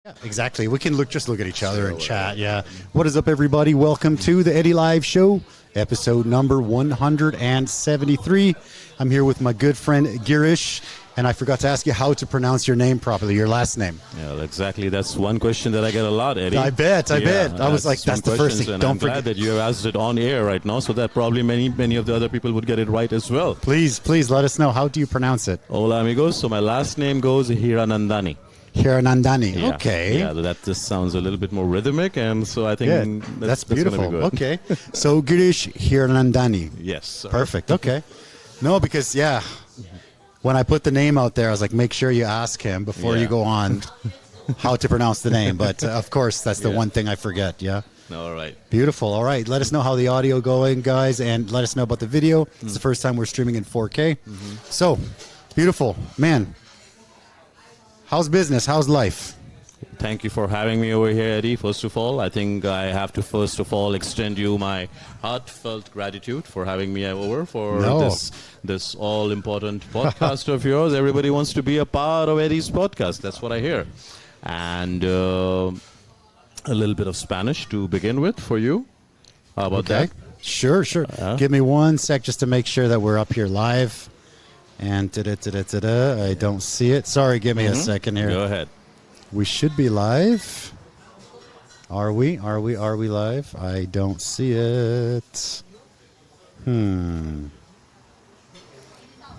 Yeah, exactly. We can just look at each other and chat. Yeah. What is up, everybody? Welcome to the Eddie Live Show, episode number 173. I'm here with my good friend Girish, and I forgot to ask you how to pronounce your name properly, your last name. Yeah, exactly. That's one question that I get a lot, Eddie. I bet. I was like, that's the first thing. Don't I'm glad that you have asked it on air right now, so that probably many of the other people would get it right as well. Please let us know. How do you pronounce it? Hola, amigos. So my last name goes Hiranandani. Hiranandani. Yeah. Okay. Yeah, that just sounds a little bit more rhythmic, and so I think that's beautiful. Gonna be good. Okay. So Girish Hiranandani. Yes. Sir. Perfect. Okay. No, because when I put the name out there, I was like, make sure you ask him before you go on how to pronounce the name. But of course, that's the one thing I forget. Yeah. All right. Beautiful. All right. Let us know how the audio going, guys, and let us know about the video. It's the first time we're streaming in 4K. So beautiful, man. How's business? How's life? Thank you for having me over here, Eddie. First of all, I think I have to first of all extend you my heartfelt gratitude for having me over for this all-important podcast of yours. Everybody wants to be a part of Eddie's podcast. That's what I hear. And a little bit of Spanish to begin with for you. How about that? Sure. Give me one sec just to make sure that we're up here live. And I don't see it. Sorry, give me a second here. Go ahead. We should be live. Are we live? I don't see it.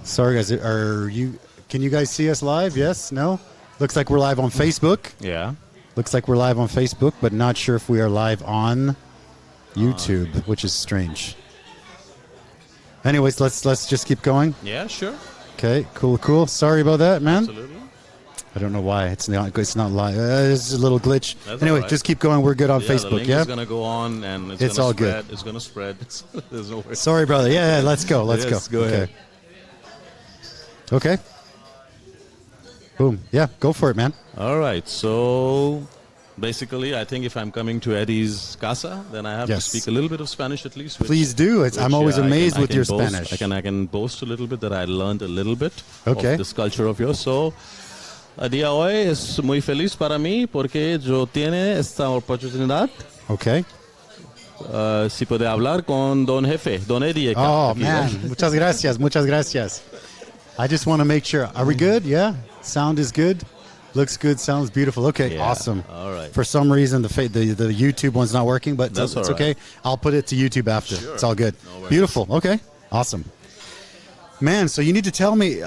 Sorry, guys. Can you guys see us live? Yes? No? Looks like we're live on Facebook. Yeah. Looks like we're live on Facebook, but not sure if we are live on YouTube, which is strange. Anyways, let's just keep going. Yeah, sure. Okay, cool. Sorry about that, man. Absolutely. I don't know why it's not live. It's a little glitch. That's anyway, right. just keep going. We're good on Facebook. The link is gonna go on, and it's all spread. good. It's gonna spread. There's no worries. Sorry, brother. Yeah, let's go. Let's go ahead. Okay. Boom. Yeah, go for it, man. All right. So basically, I think if I'm coming to Eddie's casa, then I have to speak a little bit of Spanish at least. Please do. I'm always amazed with your Spanish. I can boast a little bit that I learned a little bit of this culture of yours. So, el día hoy es muy feliz para mí porque yo tiene esta oportunidad. Okay. Si puede hablar con Don Jefe, Don Eddie. Oh, man. Muchas gracias. I just want to make sure. Are we good? Yeah? Sound is good? Looks good, sounds beautiful. Okay, awesome. All right. For some reason, the YouTube one's not working, but it's okay. I'll put it to YouTube after. Sure. It's all good. No Beautiful. Okay, awesome. Man, so you need to tell me,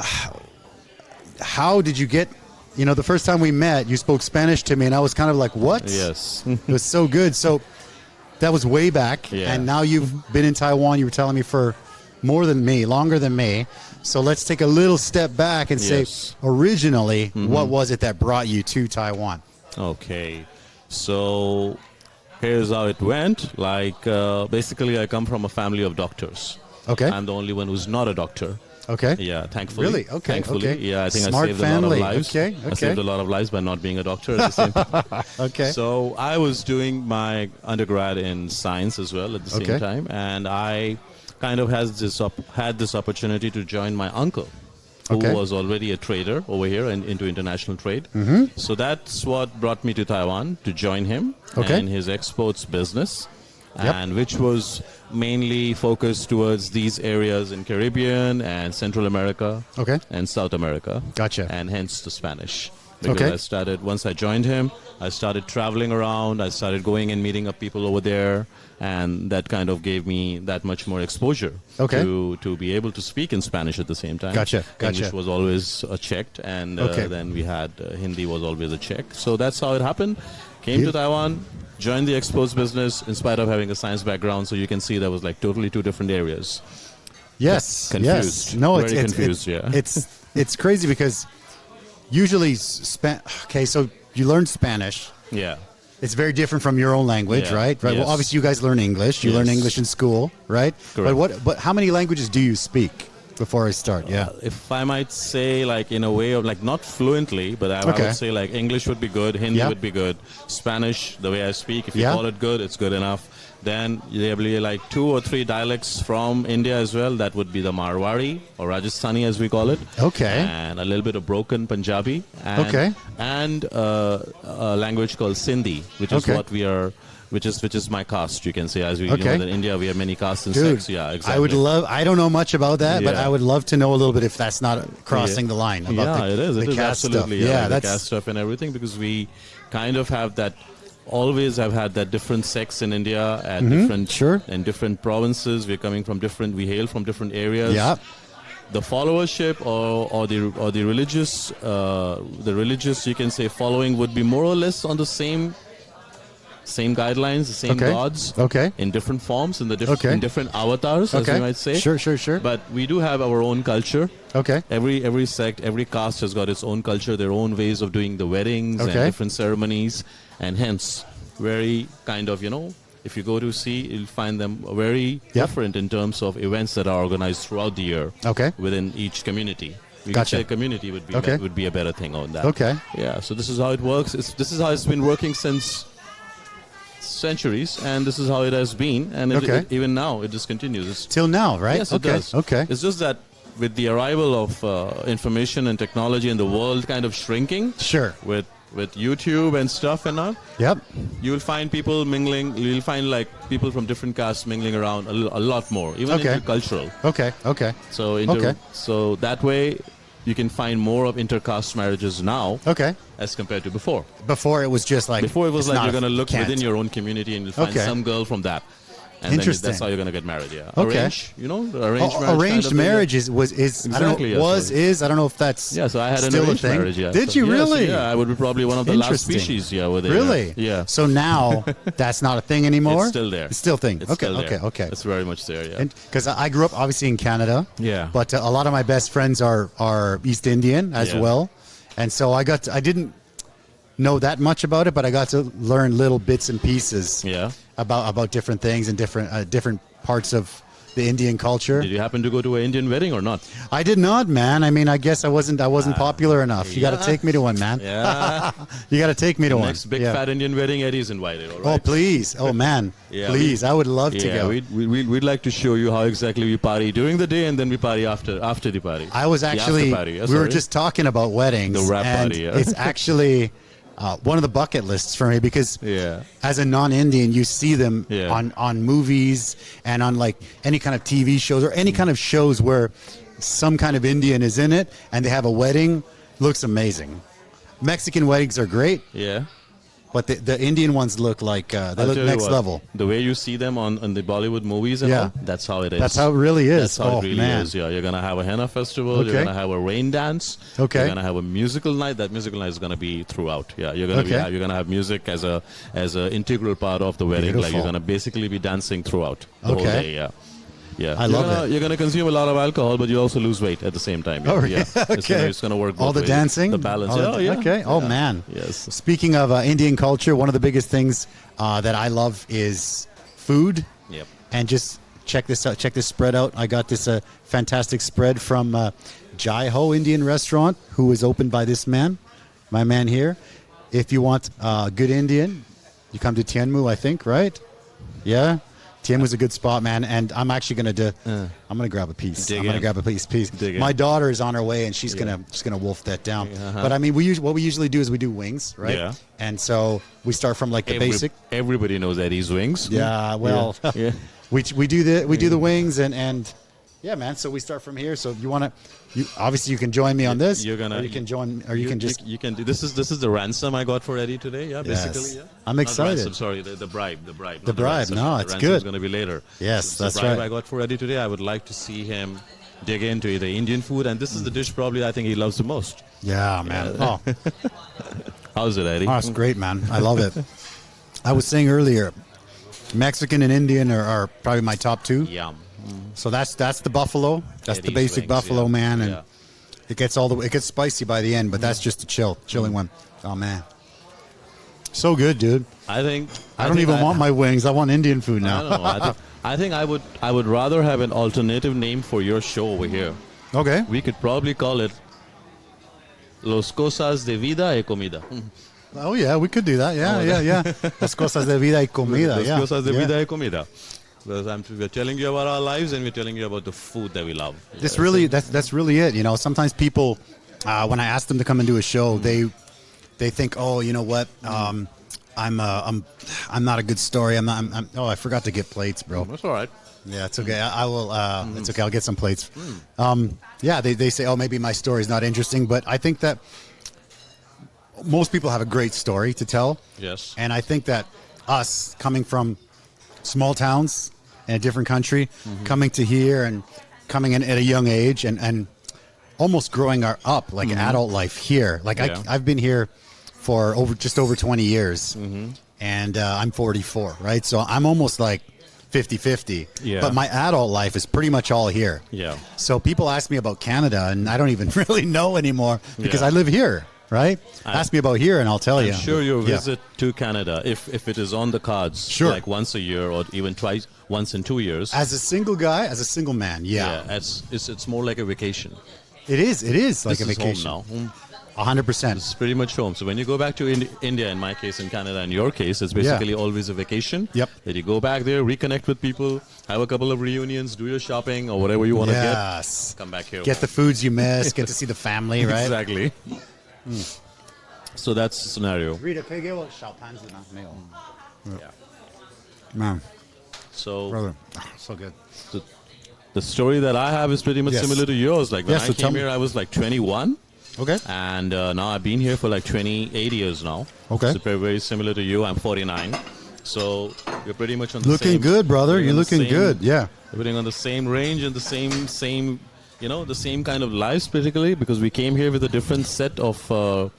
how did you get, the first time we met, you spoke Spanish to me, and I was kind of like, what? Yes. It was so good. So that was way back, and now you've been in Taiwan, you were telling me, for longer than me. So let's take a little step back and say, originally, what was it that brought you to Taiwan? Okay. So here's how it went. Basically, I come from a family of doctors. Okay. I'm the only one who's not a doctor. Okay. Yeah, thankfully. Really? Okay. Thankfully. Okay. Yeah, I think Smart I saved family. a lot of lives. Okay. I saved a lot of lives by not being a doctor at the same time. Okay. So I was doing my undergrad in science as well at the same time, and I kind of had this opportunity to join my uncle, who was already a trader over here into international trade. So that's what brought me to Taiwan, to join him in his exports business, and which was mainly focused towards these areas in Caribbean and Central America and South America. Gotcha. And hence the Spanish. Because once I joined him, I started traveling around, I started going and meeting up people over there, and that kind of gave me that much more exposure to be able to speak in Spanish at the same time. Gotcha. English was always checked, and then we had Hindi was always a check. So that's how it happened. Came to Taiwan, joined the exports business in spite of having a science background, so you can see that was like totally two different areas. Yes. Confused. Yes. No, Very confused, It's crazy because usually, so you learn Spanish. Yeah. It's very different from your own language, right? Right. Yes. Well, obviously, you guys learn English. You learn English in school, right? Correct. But how many languages do you speak? before I start. Yeah. If I might say, like, in a way of, like, not fluently, but I would say, like, English would be good, Hindi would be good, Spanish, the way I speak, if you call it good, it's good enough. Then there will be like 2 or 3 dialects from India as well. That would be the Marwari or Rajasthani, as we call it. Okay. And a little bit of broken Punjabi. And, and a language called Sindhi, which is what we are. Which is my caste, you can say. As we know, that in India we have many castes and sects. Yeah, exactly. I don't know much about that, but I would love to know a little bit if that's not crossing the line. About it is. It is absolutely. Stuff. The caste stuff and everything, because we kind of have that. Always have had that different sects in India at different provinces. We're coming from different. We hail from different areas. Yeah. The followership or the religious you can say following would be more or less on the same guidelines, the same gods, in different forms, in different avatars, as you might say. Sure. But we do have our own culture. Okay. Every sect, every caste has got its own culture, their own ways of doing the weddings and different ceremonies, and hence very kind of, if you go to see, you'll find them very different in terms of events that are organized throughout the year within each community. We could say community would be a better thing on that. Okay. Yeah. So this is how it works. This is how it's been working since centuries, and this is how it has been, and even now it just continues. Till now, right? Yes, it does. Okay. It's just that with the arrival of information and technology and the world kind of shrinking, with YouTube and stuff and all, you will find people mingling. You'll find like people from different castes mingling around a lot more, even intercultural. Okay. So that way, you can find more of intercaste marriages now as compared to before. Before it was just like... Before it was like you're going to look within your own community and you'll find some girl from that. And then that's how you're going to get married, Arranged marriage is I don't know if that's so I had an still arranged a thing. Marriage, Did you really? Yeah, I would be probably one of the last species, with it. Really? Yeah. So now that's not a thing anymore? It's still there. It's still a thing. It's still there. It's very much there, Because I grew up obviously in Canada. Yeah. But a lot of my best friends are East Indian as well. And so I didn't know that much about it, but I got to learn little bits and pieces about different things and different parts of the Indian culture. Did you happen to go to an Indian wedding or not? I did not, man. I mean, I guess I wasn't popular enough. You got to take me to one, man. Yeah. You got to take me to one. Next big fat Indian wedding, Eddie's invited. All right? Oh, please. Oh, man. Please. I would love to go. We'd like to show you how exactly we party during the day and then we party after the party. I was actually, we were just talking about weddings. The wrap party, It's actually... one of the bucket lists for me because as a non-Indian, you see them on movies and on like any kind of TV shows or any kind of shows where some kind of Indian is in it and they have a wedding. Looks amazing. Mexican weddings are great. Yeah. But the Indian ones look like they look next level. The way you see them on the Bollywood movies and all, that's how it is. That's how it really is. That's how it really is. Yeah, you're gonna have a henna festival. You're gonna have a rain dance. You're gonna have a musical night. That musical night is gonna be throughout. Yeah, you're gonna have music as a integral part of the wedding. Beautiful. Like you're gonna basically be dancing throughout the whole day. Yeah. Yeah, I love it. You're going to consume a lot of alcohol, but you also lose weight at the same time. It's going to work both all the ways. Dancing, the balance. Oh man. Yes. Speaking of Indian culture, one of the biggest things that I love is food. Yep. And just check this out. Check this spread out. I got this fantastic spread from Jai Ho Indian restaurant, who was opened by this man, my man here. If you want good Indian, you come to Tianmu, I think, right? Yeah. Tianmu's a good spot, man, and I'm actually gonna I'm gonna grab a piece. Grab a piece. My daughter is on her way, and she's gonna wolf that down. But I mean, what we usually do is we do wings, right? Yeah. And so we start from like the basic. Everybody knows Eddie's wings. Yeah. Well, we do the wings and. Yeah, man. So we start from here. So you want to, obviously you can join me on this. You can join, or you can just. You can do. This is the ransom I got for Eddie today. Yeah, basically. Yeah. I'm excited. Ransom, sorry, the bribe. The bribe. The bribe. No, it's good. It's going to be later. Yes, that's right. The bribe I got for Eddie today. I would like to see him dig into the Indian food, and this is the dish probably I think he loves the most. Yeah, man. Oh. How's it, Eddie? Oh, it's great, man. I love it. I was saying earlier, Mexican and Indian are probably my top two. Yum. So that's the buffalo. That's the basic buffalo, man, and it gets spicy by the end, but that's just the chilling one. Oh man, so good, dude. I don't even want my wings. I want Indian food now. I think I would rather have an alternative name for your show over here. Okay. We could probably call it Los Cosas de Vida y Comida. Oh, yeah, we could do that. Yeah. Las cosas de vida y comida. Las yeah. Cosas de yeah. Vida y Comida. Because we're telling you about our lives and we're telling you about the food that we love. That's really it. You know, sometimes people, when I ask them to come and do a show, they think, oh, you know what, I'm not a good story. I forgot to get plates, bro. That's all right. Yeah, it's okay. I will. It's okay. I'll get some plates. They say, oh, maybe my story is not interesting, but I think that most people have a great story to tell. Yes. And I think that us coming from small towns in a different country, coming to here and coming in at a young age and almost growing up like adult life here. Like I've been here for just over 20 years, and I'm 44, right? So I'm almost like 50-50. Yeah. But my adult life is pretty much all here. Yeah. So people ask me about Canada, and I don't even really know anymore because I live here, right? Ask me about here, and I'll tell you. I'm sure your visit to Canada, if it is on the cards, Sure. like once a year or even once in 2 years. As a single guy, as a single man, It's more like a vacation. It is like This a is vacation. home now. 100%. It's pretty much home. So when you go back to India, in my case, in Canada, in your case, it's basically always a vacation. Yep. That you go back there, reconnect with people, have a couple of reunions, do your shopping or whatever you want to Yes. get. Come back here. Get the foods you miss, get to see the family, right? Exactly. So that's the scenario. Rita, 可以给我小盘子吗？没有。Yeah. Man, So brother, so good. the story that I have is pretty much Yes. similar to yours. Like when Yes, I so tell came me. here, I was like 21. Okay. And now I've been here for like 28 years now. Okay. So very similar to you. I'm 49. So you're pretty much on the Looking same... good, brother. we're You're on the looking same- good. Yeah. Everything on the same range and the same, the same kind of lives, particularly because we came here with a different set of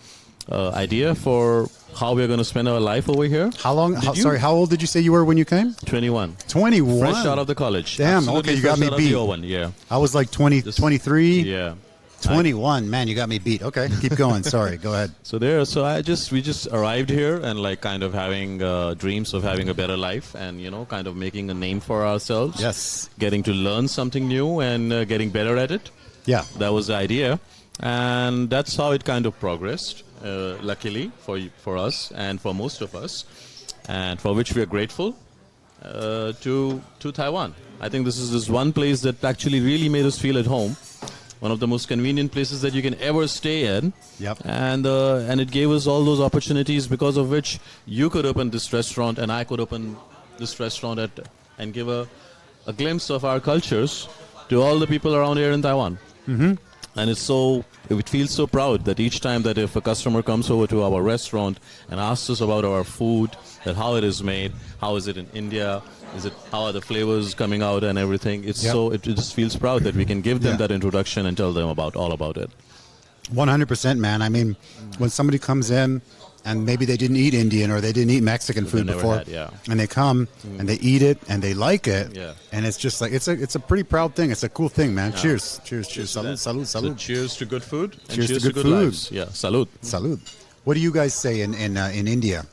idea for how we're going to spend our life over here. How long? How old did you say you were when you came? 21. 21. Fresh out of the college. Damn, Absolutely okay, you got fresh me out of the beat. O1, yeah. I was like 20, 23. Yeah. 21. Man, you got me beat. Okay, keep going. Sorry, go ahead. So we just arrived here and like kind of having dreams of having a better life and, kind of making a name for ourselves. Yes. Getting to learn something new and getting better at it. Yeah. That was the idea. And that's how it kind of progressed, luckily for us and for most of us, and for which we are grateful to Taiwan. I think this is this one place that actually really made us feel at home. One of the most convenient places that you can ever stay in. Yep. And it gave us all those opportunities because of which you could open this restaurant and I could open this restaurant and give a glimpse of our cultures to all the people around here in Taiwan. Mm-hmm. And it feels so proud that each time that if a customer comes over to our restaurant and asks us about our food, that how it is made, how is it in India, how are the flavors coming out and everything. It just feels proud that we can give them that introduction and tell them all about it. 100%, man. I mean, when somebody comes in and maybe they didn't eat Indian or they didn't eat Mexican food before, and they come and they eat it and they like it, and it's just like it's a pretty proud thing. It's a cool thing, man. Cheers. Salud, salud, salud. So cheers to good food. And cheers to good food. Lives. Yeah, salud. Salud. What do you guys say in India?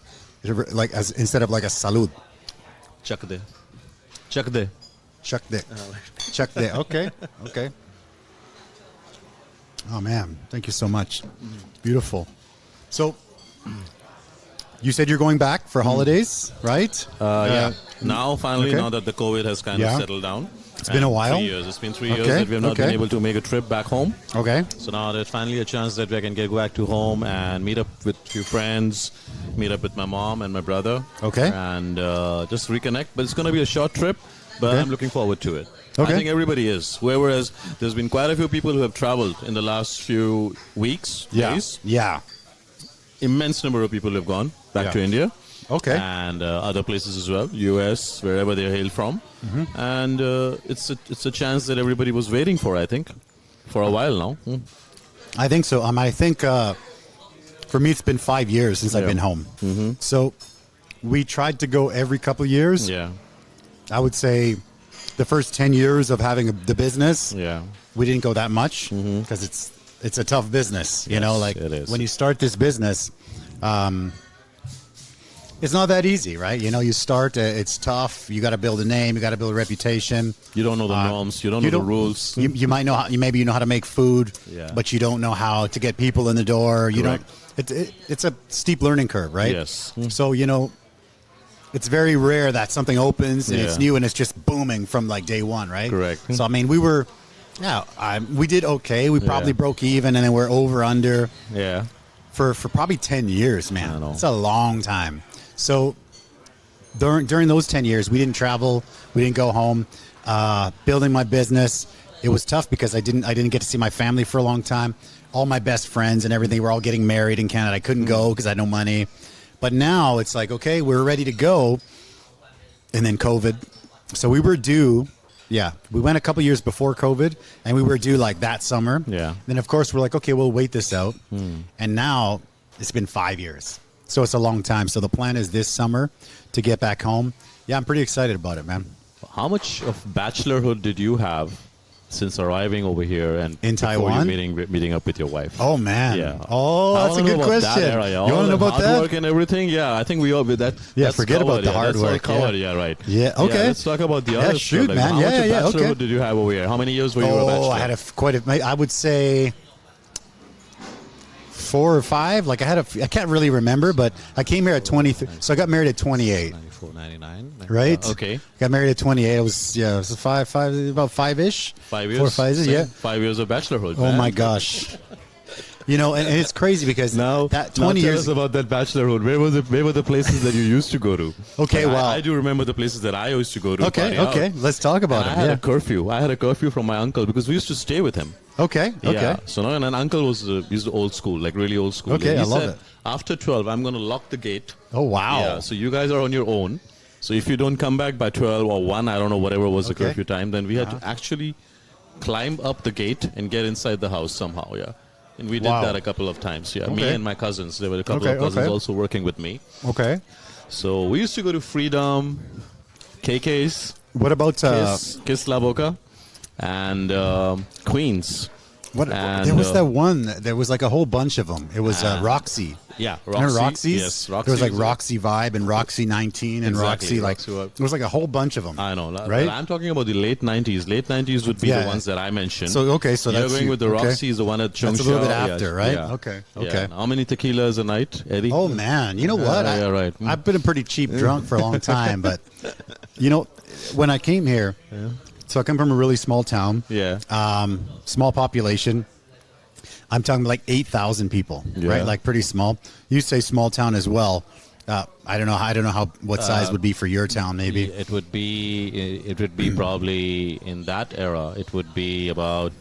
Is it like instead of like a salud? Chak de. Chuck de. Okay. Oh man, thank you so much. Beautiful. So, you said you're going back for holidays, right? Yeah. Now, finally, now that the COVID has kind of settled down. It's been a while. 3 years. It's been 3 years that we have not been able to make a trip back home. Okay. So now there's finally a chance that we can get back to home and meet up with a few friends, meet up with my mom and my brother. Okay. And just reconnect. But it's going to be a short trip, but I'm looking forward to it. Okay. I think everybody is. Whereas there's been quite a few people who have traveled in the last few weeks, days. Yeah. Immense number of people have gone back to India. Okay. And other places as well, US, wherever they hail from. Mm-hmm. And it's a chance that everybody was waiting for, I think, for a while now. I think so. I think for me, it's been 5 years since I've been home. Mm-hmm. So we tried to go every couple of years. Yeah. I would say the first 10 years of having the business, we didn't go that much because it's a tough business. You know, like it is. when you start this business, it's not that easy, right? You know, you start, it's tough. You got to build a name. You got to build a reputation. You don't know the norms. You don't know the rules. You might know how, maybe you know how to make food, but you don't know how to get people in the door. You don't. It's a steep learning curve, right? Yes. So, you know, it's very rare that something opens and it's new and it's just booming from like day one, right? Correct. So, I mean, we did okay. We probably broke even, and then we're over under. Yeah. For probably 10 years, man. I know. It's a long time. So during those 10 years, we didn't travel. We didn't go home. Building my business, it was tough because I didn't get to see my family for a long time. All my best friends and everything were all getting married in Canada. I couldn't go because I had no money. But now it's like, okay, we're ready to go. And then COVID. So we were due. Yeah, we went a couple years before COVID, and we were due like that summer. Yeah. Then, of course, we're like, okay, we'll wait this out. And now it's been 5 years. So it's a long time. So the plan is this summer to get back home. Yeah, I'm pretty excited about it, man. How much of bachelorhood did you have since arriving over here and in Taiwan, meeting up with your wife? Oh man, yeah. Oh, that's a good question. That era, you want to know about that? Hard work and everything. Yeah, I think we all with that. Yeah, forget about the hard work. Yeah, right. Yeah, okay. Yeah, let's talk about the other shoot, stuff. man. How much of bachelorhood okay. did you have over here? How many years were you a bachelor? I had I would say 4 or 5. Like I can't really remember, but I came here at 23. So I got married at 28. 94, 99. Right. Okay. Got married at 28. It was about 5-ish. 5 years. 4 or 5 years. Yeah. 5 years of bachelorhood. Oh my gosh. You know, and it's crazy because now that 20 tell years us about that bachelorhood. Where were the places that you used to go to? Okay, like, well, I do remember the places that I used to go to. Okay. Let's talk about it. I had a curfew. I had a curfew from my uncle because we used to stay with him. Okay. Yeah. So now, and an uncle was old school, like really old school. Okay, he I love said, it. After 12, I'm going to lock the gate. Oh wow. Yeah. So you guys are on your own. So if you don't come back by 12 or 1, I don't know, whatever was the curfew time, then we had to actually climb up the gate and get inside the house somehow. Yeah. And we did that a couple of times. Yeah. Me and my cousins. There were a couple of cousins also working with me. Okay. So we used to go to Freedom, KK's. What about Kiss La Boca, and Queens. There was that one. There was like a whole bunch of them. It was Roxy. Yeah, Roxy. Remember Roxy's? Yes, Roxy. There was like Roxy Vibe and Roxy 19 and Roxy. Like there was like a whole bunch of them. I know, right? I'm talking about the late 90s. Late 90s would be the ones that I mentioned. So you're that's going with the Roxy is the one at Cheung That's a little bit after, right? Yeah. Okay. Yeah. How many tequilas a night, Eddie? Oh man, you know what? Right. I've been a pretty cheap drunk for a long time, but you know, when I came here, so I come from a really small town. Yeah. Small population. I'm talking like 8,000 people, right? Like pretty small. You say small town as well. I don't know what size would be for your town. Maybe it would be probably in that era. It would be about,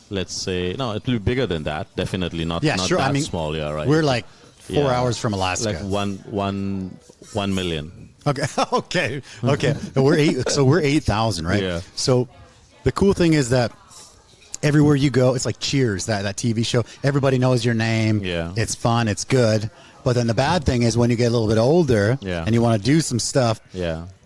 let's say, no, it would be bigger than that. Definitely not. Yeah, not sure. That I mean, small. Yeah, right. We're like 4 hours from Alaska. Like 1 million. Okay. We're 8,000, right? Yeah. So the cool thing is that everywhere you go, it's like Cheers, that TV show. Everybody knows your name. Yeah. It's fun. It's good. But then the bad thing is when you get a little bit older and you want to do some stuff,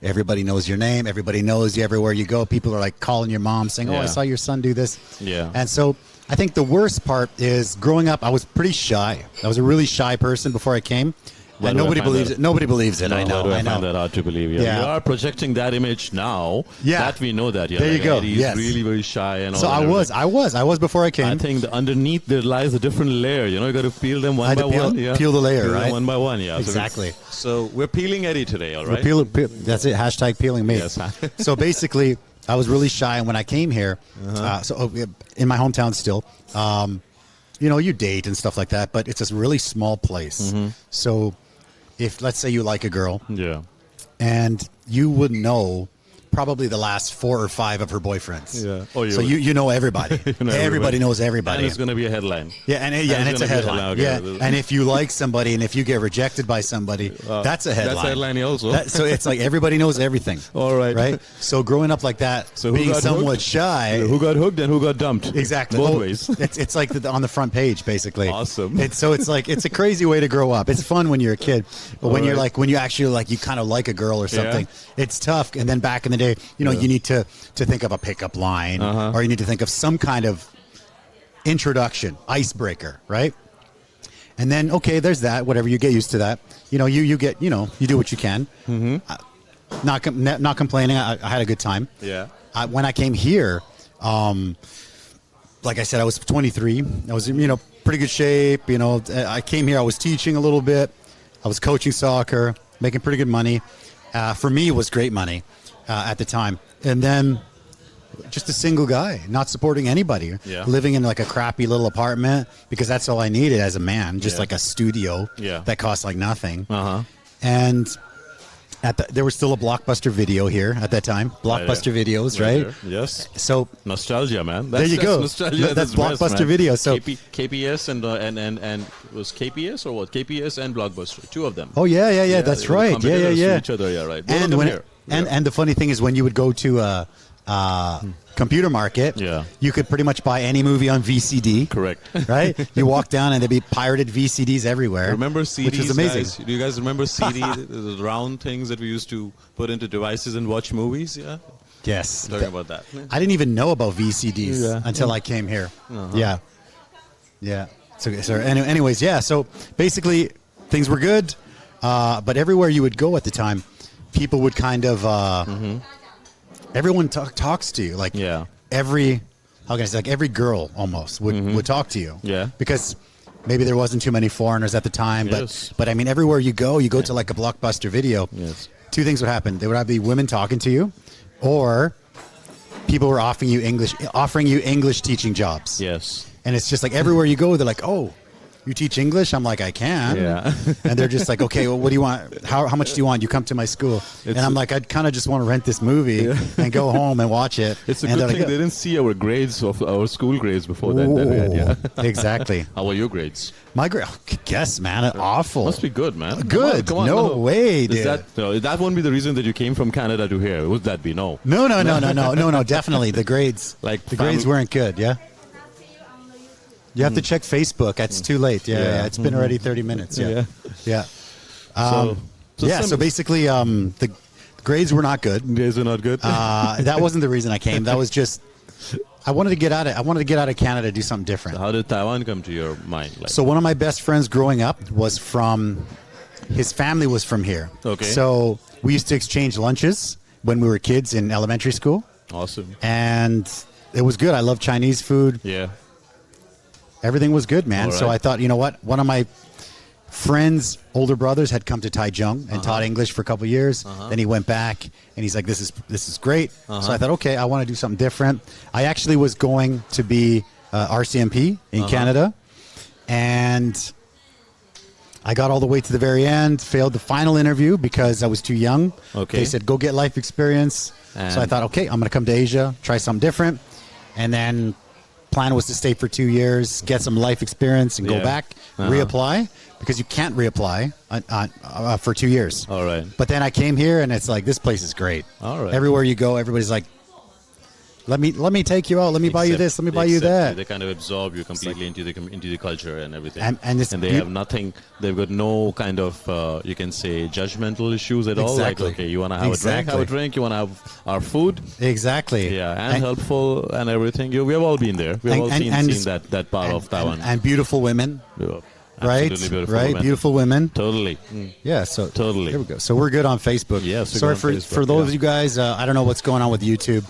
everybody knows your name. Everybody knows you everywhere you go. People are like calling your mom saying, I saw your son do this. Yeah. And so I think the worst part is growing up, I was pretty shy. I was a really shy person before I came. And nobody believes it. Nobody believes it. No, I know. I find that hard to believe. Yeah. You are projecting that image now. Yeah. That we know that. Yeah. There you go. He's really very shy and all. So I was before I came. I think underneath there lies a different layer. You know, you got to peel them one by one. Peel the layer, right? One by one. Yeah. Exactly. So we're peeling Eddie today. All right. That's it. Hashtag peeling me. Yes. So basically, I was really shy, and when I came here, in my hometown still, you know, you date and stuff like that, but it's a really small place. So if, let's say, you like a girl, and you would know probably the last 4 or 5 of her boyfriends. Yeah. Oh, so you know everybody. Everybody knows everybody. And it's going to be a headline. Yeah, and it's a headline. Okay. And if you like somebody, and if you get rejected by somebody, that's a headline. That's a headline also. So it's like everybody knows everything. All right. Right. So growing up like that, so being somewhat shy, who got hooked and who got dumped? Exactly. Both ways. It's like on the front page, basically. Awesome. It's a crazy way to grow up. It's fun when you're a kid, but when you're like, when you actually like, you kind of like a girl or something, it's tough. And then back in the day, you know, you need to think of a pickup line, or you need to think of some kind of introduction, icebreaker, right? And then, okay, there's that. Whatever, you get used to that. You know, you get, you know, you do what you can. Not complaining. I had a good time. Yeah. When I came here, like I said, I was 23. I was, you know, pretty good shape. You know, I came here. I was teaching a little bit. I was coaching soccer, making pretty good money. For me, it was great money at the time. And then just a single guy, not supporting anybody, living in like a crappy little apartment because that's all I needed as a man, just like a studio that cost like nothing. And there was still a Blockbuster Video here at that time. Blockbuster Videos, right? Yes. So nostalgia, man. There you go. Nostalgia. That's Blockbuster Video. So KPS and was KPS or what? KPS and Blockbuster, two of them. Oh yeah. That's right. Yeah. Each other, yeah, right. And the funny thing is, when you would go to a computer market, you could pretty much buy any movie on VCD. Correct. Right? You walk down and there'd be pirated VCDs everywhere. Remember CDs? Which was amazing. Guys? Do you guys remember CDs? The round things that we used to put into devices and watch movies? Yeah. Yes. Talking about that. I didn't even know about VCDs until I came here. Yeah. So anyways, so basically things were good, but everywhere you would go at the time, people would kind of everyone talks to you, like every girl almost would talk to you, because maybe there wasn't too many foreigners at the time, but I mean, everywhere you go to like a Blockbuster Video, two things would happen. There would either be women talking to you, or people were offering you English teaching jobs. And it's just like everywhere you go, they're like, oh, you teach English? I'm like, I can. And they're just like, okay, well, what do you want? How much do you want? You come to my school. And I'm like, I kind of just want to rent this movie and go home and watch it. It's a good thing they didn't see our grades, of our school grades before that. Exactly. How were your grades? My grade, guess, man, awful. Must be good, man. Good. Come on. No way, dude. That won't be the reason that you came from Canada to here. Would that be? No. No. Definitely, the grades. The grades weren't good. Yeah. You have to check Facebook. It's too late. It's been already 30 minutes. So basically, the grades were not good. Grades were not good. That wasn't the reason I came. That was just I wanted to get out of Canada, do something different. So how did Taiwan come to your mind? So one of my best friends growing up was his family was from here. Okay. So we used to exchange lunches when we were kids in elementary school. Awesome. And it was good. I love Chinese food. Yeah. Everything was good, man. Right. So I thought, you know what? One of my friend's older brothers had come to Taichung and taught English for a couple of years. Then he went back and he's like, this is great. So I thought, okay, I want to do something different. I actually was going to be RCMP in Canada, and I got all the way to the very end, failed the final interview because I was too young. Okay. They said, go get life experience. So I thought, okay, I'm going to come to Asia, try something different. And then plan was to stay for 2 years, get some life experience, and go back, reapply, because you can't reapply for 2 years. All right. But then I came here, and it's like, this place is great. All right. Everywhere you go, everybody's like, let me take you out. Let me buy you this. Let me buy you that. They kind of absorb you completely into the culture and everything. And they have nothing. They've got no kind of you can say judgmental issues at all. Like, okay, you want to have a drink, have a drink. You want to have our food. Exactly. Yeah, and helpful and everything. We have all been there. We have all seen that part of Taiwan. And beautiful women. Right, beautiful right, women. Beautiful women. Totally. Yeah, so totally. Here we go. So we're good on Facebook. Yes. Sorry for those of you guys. I don't know what's going on with YouTube.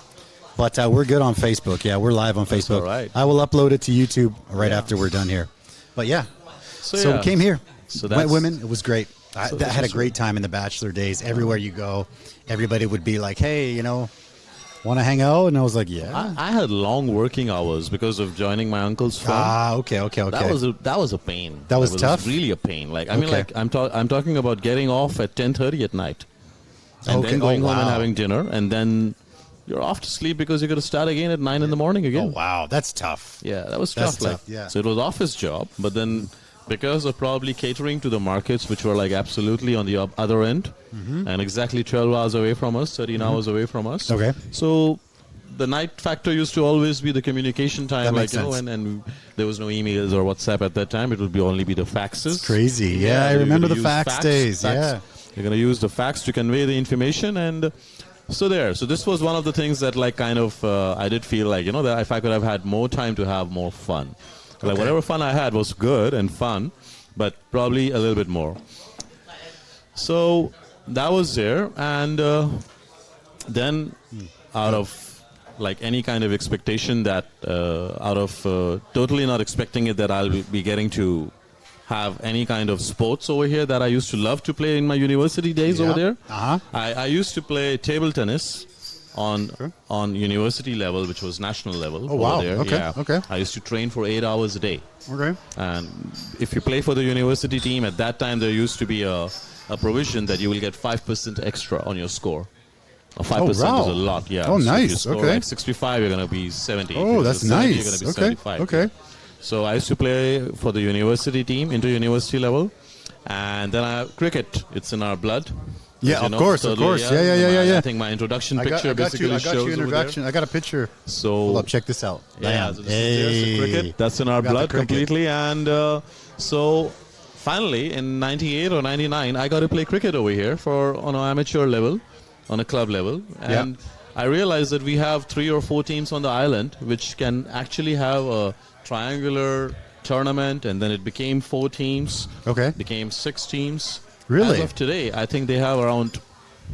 But we're good on Facebook. Yeah, we're live on Facebook. All right. I will upload it to YouTube right after we're done here. But yeah, so we came here. So Went women. It was great. I had a great time in the bachelor days. Everywhere you go, everybody would be like, hey, want to hang out? And I was like, yeah. I had long working hours because of joining my uncle's firm. Okay. That was a pain. That was tough? It was really a pain. Like, I mean, like, I'm talking about getting off at 10:30 at night. And then going home and having dinner. And then you're off to sleep because you're going to start again at 9 in the morning again. Oh, wow. That's tough. Yeah, that was That's tough. tough. Yeah. So it was office job, but then because of probably catering to the markets, which were like absolutely on the other end, and exactly 12 hours away from us, 13 hours away from us. Okay. So the night factor used to always be the communication time. That makes sense. And there was no emails or WhatsApp at that time. It would only be the faxes. It's crazy. Yeah, I remember the fax days. Yeah. You're going to use the fax to convey the information, and so this was one of the things that like kind of I did feel like, that if I could have had more time to have more fun. Like whatever fun I had was good and fun, but probably a little bit more. So that was there, and then out of like any kind of expectation that totally not expecting it that I'll be getting to have any kind of sports over here that I used to love to play in my university days over there. I used to play table tennis on university level, which was national level. Oh, wow. There. Okay. Yeah. Okay. I used to train for 8 hours a day. Okay. And if you play for the university team, at that time there used to be a provision that you will get 5% extra on your score. 5% is a lot, yeah. Oh, so nice. If you score like 65, you're going to be 70. Oh, that's 70, nice. You're going to be Okay. 75. Okay. So I used to play for the university team, into university level. And then cricket, it's in our blood. Yeah, of course. Yeah. I think my introduction picture basically shows your introduction. I got a picture. So, hold up, check this out. Yeah, so there's the cricket. That's in our blood completely. And so finally, in 98 or 99, I got to play cricket over here on an amateur level, on a club level. And I realized that we have 3 or 4 teams on the island which can actually have a triangular tournament, and then it became 4 teams. Okay. Became 6 teams. Really? As of today, I think they have around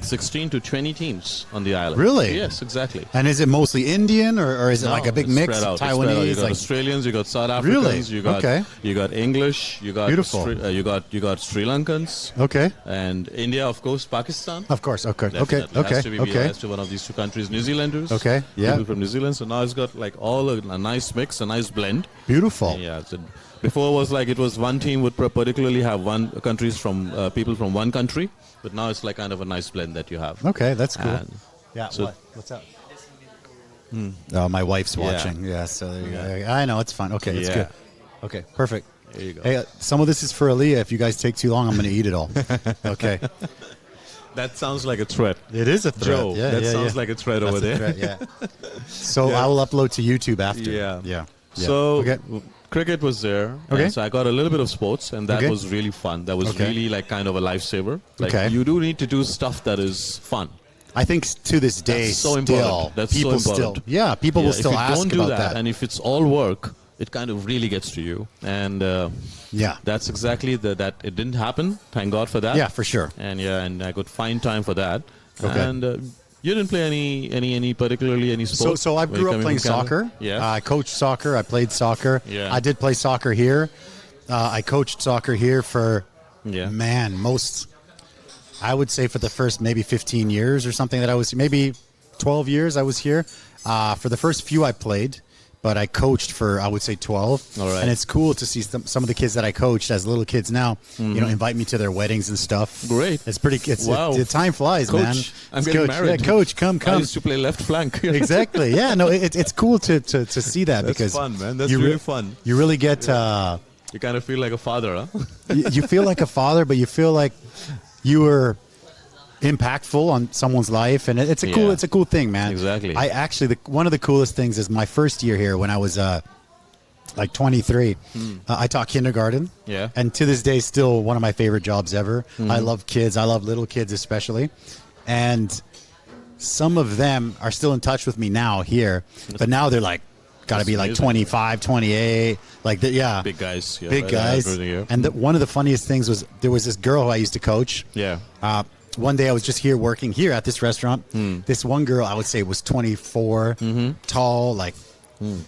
16 to 20 teams on the island. Really? Yes, exactly. And is it mostly Indian, or is it like a big mix of Taiwanese? You got like Australians, you got South Africans, Really? you got English, you got Beautiful. you got Sri Lankans. Okay. And India, of course, Pakistan. Of course. Okay. Definitely. Okay. Has to be has to one of these 2 countries. New Zealanders. Okay. Yeah. People from New Zealand. So now it's got like all a nice mix, a nice blend. Beautiful. Yeah. So before it was like one team would particularly have countries from people from one country, but now it's like kind of a nice blend that you have. Okay, that's cool. And yeah. so What's up? Oh, my wife's watching. Yeah. So there you go. I know, it's fun. Okay, it's good. Okay, perfect. There you go. Hey, some of this is for Aaliyah. If you guys take too long, I'm going to eat it all. Okay. That sounds like a threat. It is a threat. Joe, Yeah, that sounds like a threat over there. Threat, yeah. So I will upload to YouTube after. Yeah. Yeah. So cricket was there. Okay. So I got a little bit of sports, and that was really fun. That was really like kind of a lifesaver. Like you do need to do stuff that is fun. I think to this day, that's so important. That's people so important. People will still ask about that. If you don't do that. And if it's all work, it kind of really gets to you. And that's exactly that. It didn't happen. Thank God for that. Yeah, for sure. And I could find time for that. Okay. And you didn't play any particularly any sports? So I grew up playing soccer. Yeah. I coached soccer. I played soccer. Yeah. I did play soccer here. I coached soccer here for I would say for the first maybe 15 years or something that I was, maybe 12 years I was here. For the first few I played, but I coached for, I would say 12. All right. And it's cool to see some of the kids that I coached as little kids now, invite me to their weddings and stuff. Great. It's pretty, wow. The time flies, Coach, man. I'm getting married. Yeah, Coach, come. I used to play left flank. Exactly. Yeah, no, it's cool to see that. That's because fun, man. That's really fun. You really get... you kind of feel like a father, huh? you feel like a father, but you feel like you were impactful on someone's life, and it's a cool thing, man. Exactly. I actually one of the coolest things is my first year here when I was like 23. I taught kindergarten. Yeah. And to this day, still one of my favorite jobs ever. I love kids. I love little kids especially, and some of them are still in touch with me now here, but now they're like got to be like 25, 28, like big guys. Yeah, big guys. And one of the funniest things was there was this girl who I used to coach. Yeah. One day I was just working here at this restaurant. This one girl, I would say, was 24, tall, like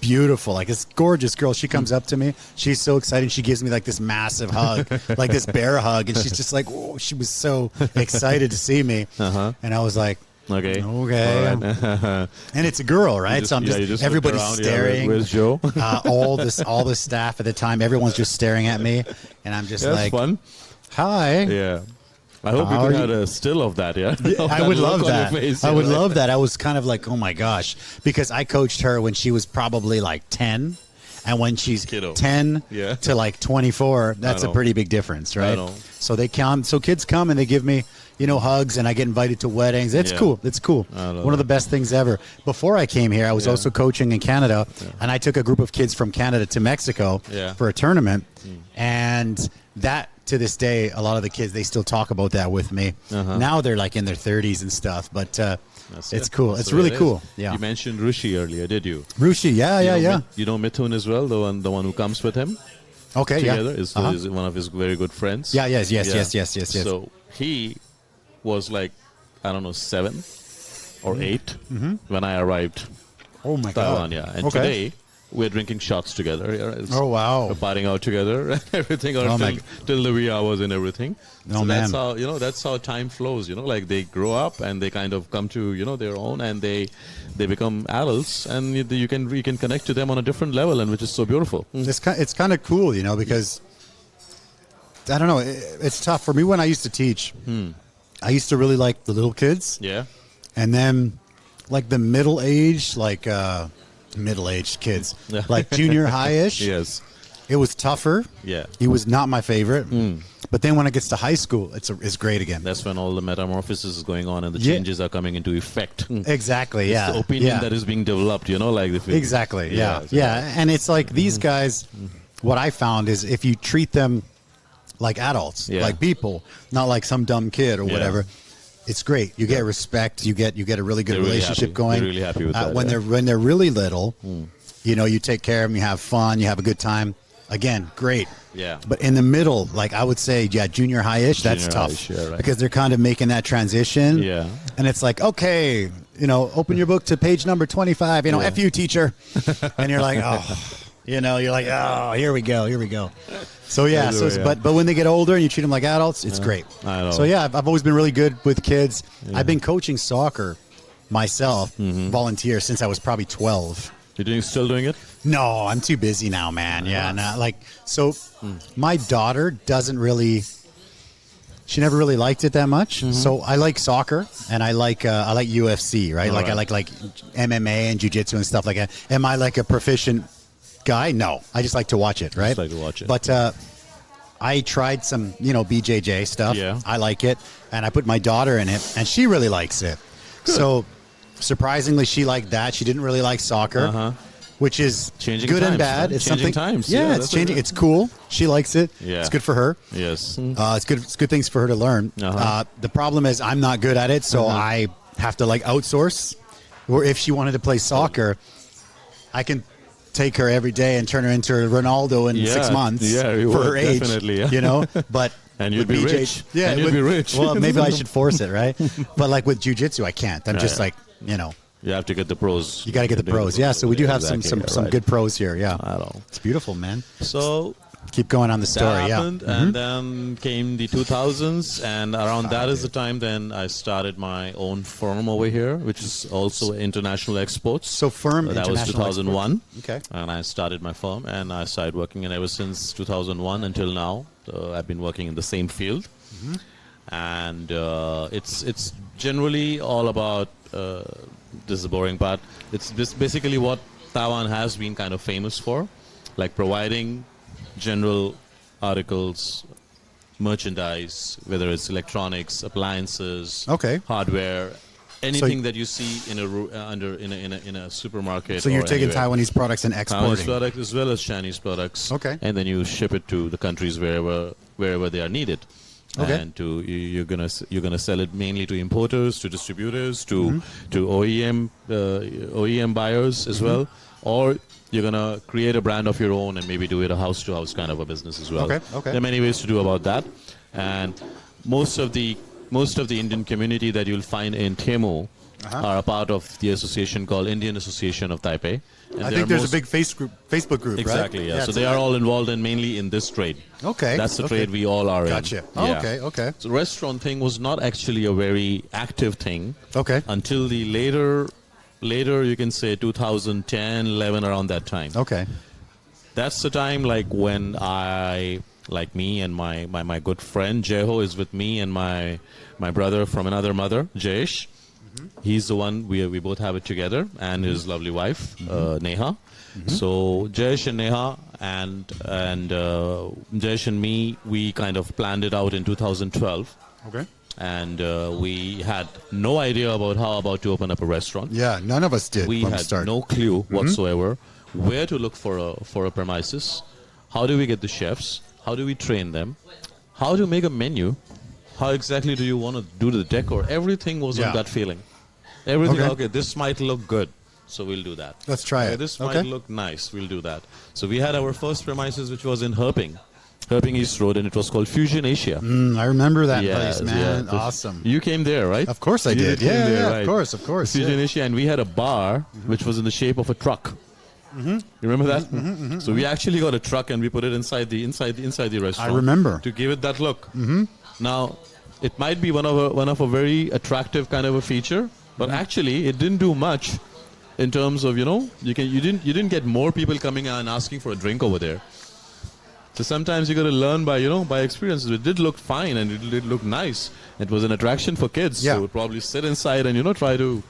beautiful, like this gorgeous girl. She comes up to me. She's so excited. She gives me like this massive hug, like this bear hug. And she's just like, whoa, she was so excited to see me. And I was like, okay. Right. And it's a girl, right? So I'm just everybody's staring. Where's Joe? all the staff at the time, everyone's just staring at me. And I'm just like, fun. Hi. Yeah. I hope you could have a still of that, yeah? I would love that. Face, I would love that. I was kind of like, oh my gosh, because I coached her when she was probably like 10, and when she's Kiddo. 10 to like 24, that's a pretty big difference, right? So they come, so kids come and they give me, hugs, and I get invited to weddings. It's cool. It's cool. One of the best things ever. Before I came here, I was also coaching in Canada, and I took a group of kids from Canada to Mexico for a tournament, and that, to this day, a lot of the kids, they still talk about that with me. Now they're like in their 30s and stuff, but it's cool. It's really cool. Yeah. You mentioned Rishi earlier, did you? Rishi, yeah. You know Mithun as well, the one who comes with him? Okay, together. yeah. Is one of his very good friends. Yeah, yes. So he was like, I don't know, 7 or 8 when I arrived. Oh my Taiwan, God. yeah. And today we're drinking shots together. Oh wow. We're partying out together and everything, till the wee hours and everything. Oh, so man. that's how that's how time flows. Like they grow up and they kind of come to their own, and they become adults, and you can connect to them on a different level, and which is so beautiful. It's kind of cool, because I don't know. It's tough for me when I used to teach. I used to really like the little kids. Yeah. And then like the middle-aged kids, like junior high-ish. Yes. It was tougher. Yeah. He was not my favorite. But then when it gets to high school, it's great again. That's when all the metamorphosis is going on and the changes are coming into effect. Exactly, yeah. It's the opinion that is being developed, like the Exactly, yeah. And it's like these guys, what I found is if you treat them like adults, like people, not like some dumb kid or whatever, it's great. You get respect. You get a really good relationship going. They're really happy with that. When they're really little, you take care of them. You have fun. You have a good time. Again, great. Yeah. But in the middle, like I would say, junior high-ish, that's tough. Right. Because they're kind of making that transition. Yeah. And it's like, okay, open your book to page number 25. F you, teacher. And you're like, here we go. So but when they get older and you treat them like adults, it's great. I know. So I've always been really good with kids. I've been coaching soccer myself, volunteer, since I was probably 12. You're still doing it? No, I'm too busy now, man. Yeah, my daughter doesn't really. She never really liked it that much. So I like soccer and I like UFC, right? I like MMA and jiu-jitsu and stuff like that. Am I like a proficient guy? No, I just like to watch it, right? Just like to watch it. But I tried some, BJJ stuff. Yeah. I like it, and I put my daughter in it, and she really likes it. Good. So surprisingly, she liked that. She didn't really like soccer, which is changing good times, and bad. man. It's changing something. Times. Yeah, it's changing. It's cool. She likes it. Yeah. It's good for her. Yes. It's good. It's good things for her to learn. The problem is I'm not good at it, so I have to outsource. Or if she wanted to play soccer, I can take her every day and turn her into Ronaldo in 6 months for her age. Definitely, But and you'd be rich. Yeah, and you'd be rich. Well, maybe I should force it, right? But with jiu-jitsu, I can't. I'm just You have to get the pros. You got to get the pros. Yeah, so we do have some good pros here. Yeah, I know. It's beautiful, man. So keep going on the story. That happened, and then came the 2000s, and around that is the time then I started my own firm over here, which is also international exports. So firm, that was 2001. Okay. And I started my firm, and I started working, and ever since 2001 until now, I've been working in the same field. And it's generally all about, this is the boring part, it's basically what Taiwan has been kind of famous for, like providing general articles, merchandise, whether it's electronics, appliances, hardware, anything that you see in a supermarket. So you're taking Taiwanese products and exporting Taiwanese products as well as Chinese products. Okay. And then you ship it to the countries wherever they are needed. Okay. And you're gonna sell it mainly to importers, to distributors, to OEM buyers as well, or you're gonna create a brand of your own and maybe do it a house-to-house kind of a business as well. Okay. There are many ways to do about that, and most of the Indian community that you'll find in Temu are a part of the association called Indian Association of Taipei. And I think there's a big Facebook group, exactly, right? Yeah. So they are all involved mainly in this trade. Okay. That's the trade we all are in. Gotcha. Yeah. Okay. So the restaurant thing was not actually a very active thing. Okay. Until the later you can say 2010, 11, around that time. Okay. That's the time when me and my good friend Jeho is with me, and my brother from another mother, Jayesh. He's the one, we both have it together, and his lovely wife, Neha. So Jayesh and Neha and Jayesh and me, we kind of planned it out in 2012. Okay. And we had no idea about to open up a restaurant. Yeah, none of us did. We had no clue whatsoever where to look for a premises. How do we get the chefs? How do we train them? How to make a menu? How exactly do you want to do the decor? Everything was on gut feeling. Everything, okay, this might look good. so we'll do that. Let's try it. This might look nice. We'll do that. So we had our first premises, which was in Herping East Road, and it was called Fusion Asia. I remember that place, man. Awesome. You came there, right? Of course I did. Yeah, right. Of course. Fusion Asia, and we had a bar which was in the shape of a truck. You remember that? So we actually got a truck and we put it inside the restaurant. I remember. To give it that look. Now, it might be one of a very attractive kind of a feature, but actually it didn't do much in terms of, you didn't get more people coming and asking for a drink over there. So sometimes you got to learn by experiences. It did look fine and it did look nice. It was an attraction for kids. Yeah. So would probably sit inside and try to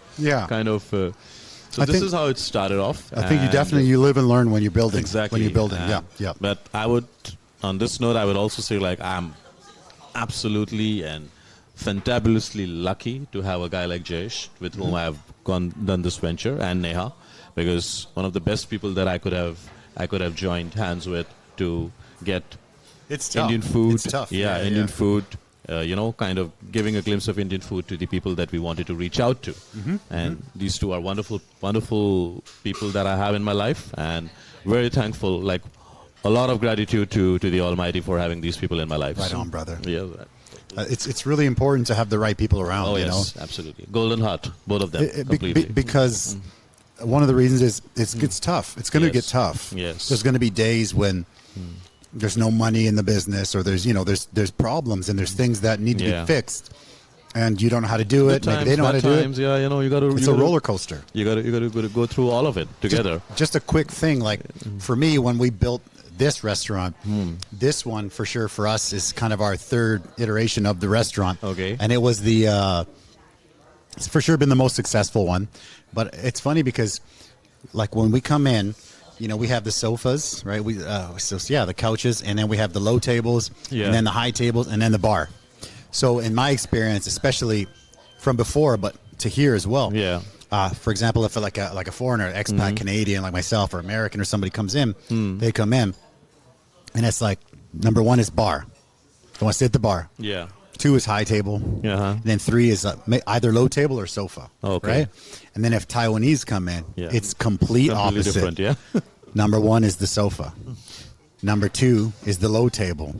kind of. So this is how it started off. I think you live and learn when you're building. Exactly. When you're building, yeah. But on this note, I would also say I'm absolutely and fantabulously lucky to have a guy like Jai, with whom I have done this venture, and Neha, because one of the best people that I could have joined hands with to get Indian food. It's tough. Indian food. Kind of giving a glimpse of Indian food to the people that we wanted to reach out to. And these two are wonderful, wonderful people that I have in my life, and very thankful, like a lot of gratitude to the Almighty for having these people in my life. Right on, brother. Yeah. It's really important to have the right people around. Oh, yes, absolutely. Golden heart, both of them, completely. Because one of the reasons is it's tough. It's going to get tough. Yes. There's going to be days when there's no money in the business, or there's problems and there's things that need to be fixed, and you don't know how to do it. Maybe they know how to do it. Yeah, you got to. It's a roller coaster. You got to go through all of it together. Just a quick thing, like for me, when we built this restaurant, this one for sure for us is kind of our third iteration of the restaurant. Okay, and it was it's for sure been the most successful one. But it's funny because, like when we come in, we have the sofas, right? The couches, and then we have the low tables, and then the high tables, and then the bar. So in my experience, especially from before, but to here as well. Yeah. For example, if like a foreigner, expat Canadian like myself or American or somebody comes in, they come in, and it's like number one is bar. They want to sit at the bar. Yeah. 2 is high table. Uh-huh. And then 3 is either low table or sofa. Okay. Right? And then if Taiwanese come in, it's completely opposite. Different, yeah. Number 1 is the sofa. Number 2 is the low table.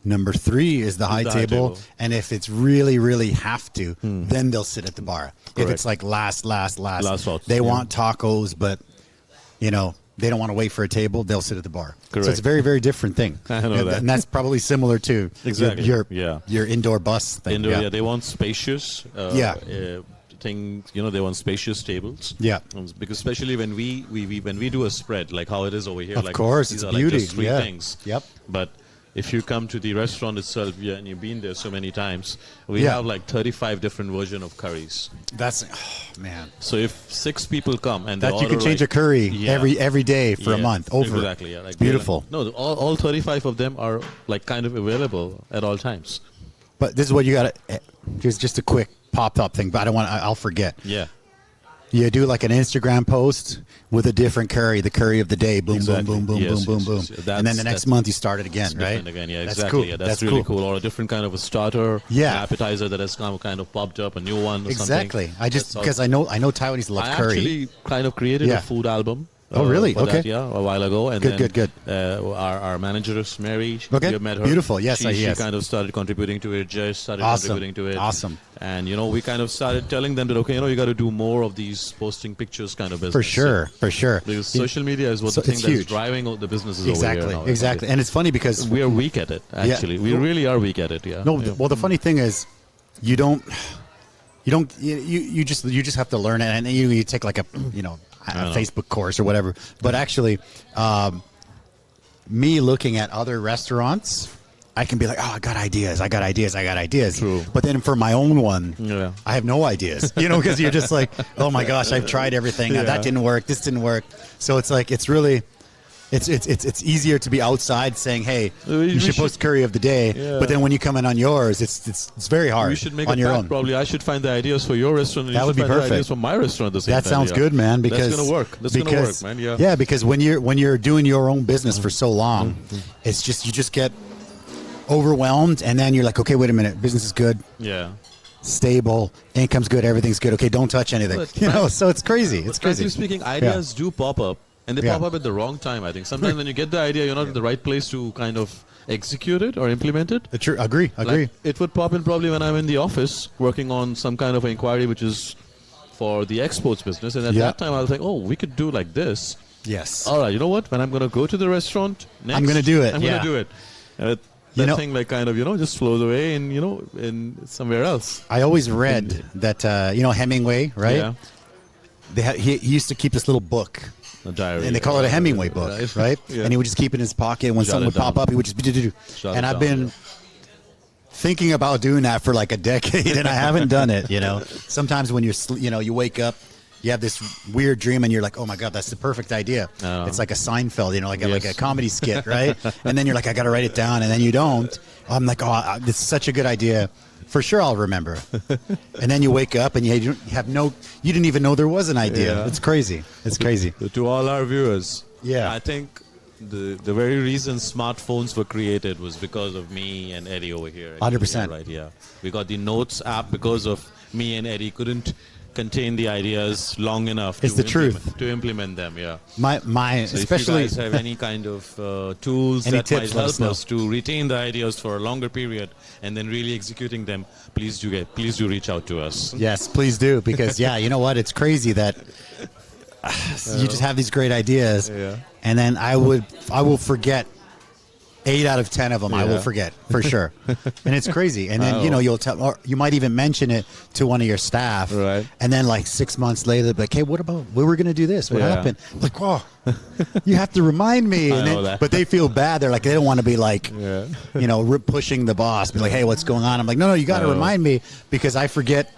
Number 3 is the high table. And if it's really, really have to, then they'll sit at the bar. Correct. If it's like last, they want tacos, but they don't want to wait for a table, they'll sit at the bar. Correct. So it's a very, very different thing. I know that. And that's probably similar to your indoor bus thing. They want spacious things, they want spacious tables. Yeah. Because especially when we do a spread, like how it is over here. Of course, these it's are beauty. Like just 3 things. Yep. But if you come to the restaurant itself, and you've been there so many times, we have like 35 different versions of curries. That's, man. So if 6 people come and that you can change a curry every day for a month over. Exactly. Yeah. Like beautiful. All 35 of them are like kind of available at all times. But this is what you got to. Here's just a quick pop-up thing, but I'll forget. Yeah. You do like an Instagram post with a different curry, the curry of the day, boom, boom, boom, boom. And then the next month you start it again, right? Again, yeah, that's exactly. Cool. Yeah, that's really cool. Or a different kind of a starter, an appetizer that has kind of popped up, a new one or exactly. something. I just, because I know Taiwanese love curry. I actually kind of created a food album. Oh, really? Okay. That, a while ago. And good. Our manager is Mary. Okay. You met her. Beautiful. Yes, she kind of started contributing to it. Jai started contributing to it. Awesome. And, we kind of started telling them that, okay, you got to do more of these posting pictures kind of business. For sure. Because social media is the thing that's driving the businesses over here now. Exactly. And it's funny because we are weak at it, actually. We really are weak at it, yeah. No, well, the funny thing is you just have to learn it, and you take like a Facebook course or whatever. But actually, me looking at other restaurants, I can be like, I got ideas. True. But then for my own one, I have no ideas, because you're just like, oh my gosh, I've tried everything. That didn't work. This didn't work. So it's like, it's really... It's easier to be outside saying, hey, you should post curry of the day, but then when you come in on yours, it's very hard. We should make on a your pact, own. Probably I should find the ideas for your restaurant, and that would be perfect. Ideas for my restaurant at the same time. That sounds good, man. Because that's gonna work. That's gonna work, man. Yeah. Yeah, because when you're doing your own business for so long, it's just you just get overwhelmed, and then you're like, okay, wait a minute, business is good. Yeah. stable, income's good, everything's good. Okay, don't touch anything. But so it's crazy. It's crazy. Frankly speaking, ideas do pop up, and they pop up at the wrong time, I think. Sometimes when you get the idea, you're not in the right place to kind of execute it or implement it. Agree. Like, it would pop in probably when I'm in the office working on some kind of inquiry which is for the exports business, and at that time I'll think, oh, we could do like this. Yes. All right, you know what? When I'm going to go to the restaurant next, I'm going to do it. I'm going to do it. That thing like kind of, just flows away and, in somewhere else. I always read that, Hemingway, right? Yeah. He used to keep this little book. A diary. And they call it a Hemingway book, right? And he would just keep it in his pocket. And when something would pop up, he would just... And I've been thinking about doing that for like a decade, and I haven't done it, Sometimes when you wake up, you have this weird dream, and you're like, oh, my God, that's the perfect idea. It's like a Seinfeld, like a comedy skit, right? And then you're like, I got to write it down, and then you don't. I'm like, oh, this is such a good idea. For sure I'll remember. And then you wake up, and you didn't even know there was an idea. Yeah. It's crazy. It's crazy. To all our viewers, I think the very reason smartphones were created was because of me and Eddie over here. 100%. Right, yeah. We got the Notes app because of me and Eddie couldn't contain the ideas long enough to implement them. Yeah. My so especially if you guys have any kind of tools that might help us to retain the ideas for a longer period and then really executing them, please do reach out to us. Yes, please do, because you know what, it's crazy that you just have these great ideas, and then I will forget 8 out of 10 of them. I will forget for sure, and it's crazy. And then you'll tell, or you might even mention it to one of your staff, right? And then like 6 months later, they'll be like, hey, what about we were going to do this? What happened? I'm like, whoa, you have to remind me. But they feel bad. They're like, they don't want to be like, pushing the boss, be like, hey, what's going on? I'm like, no, you got to remind me, because I forget.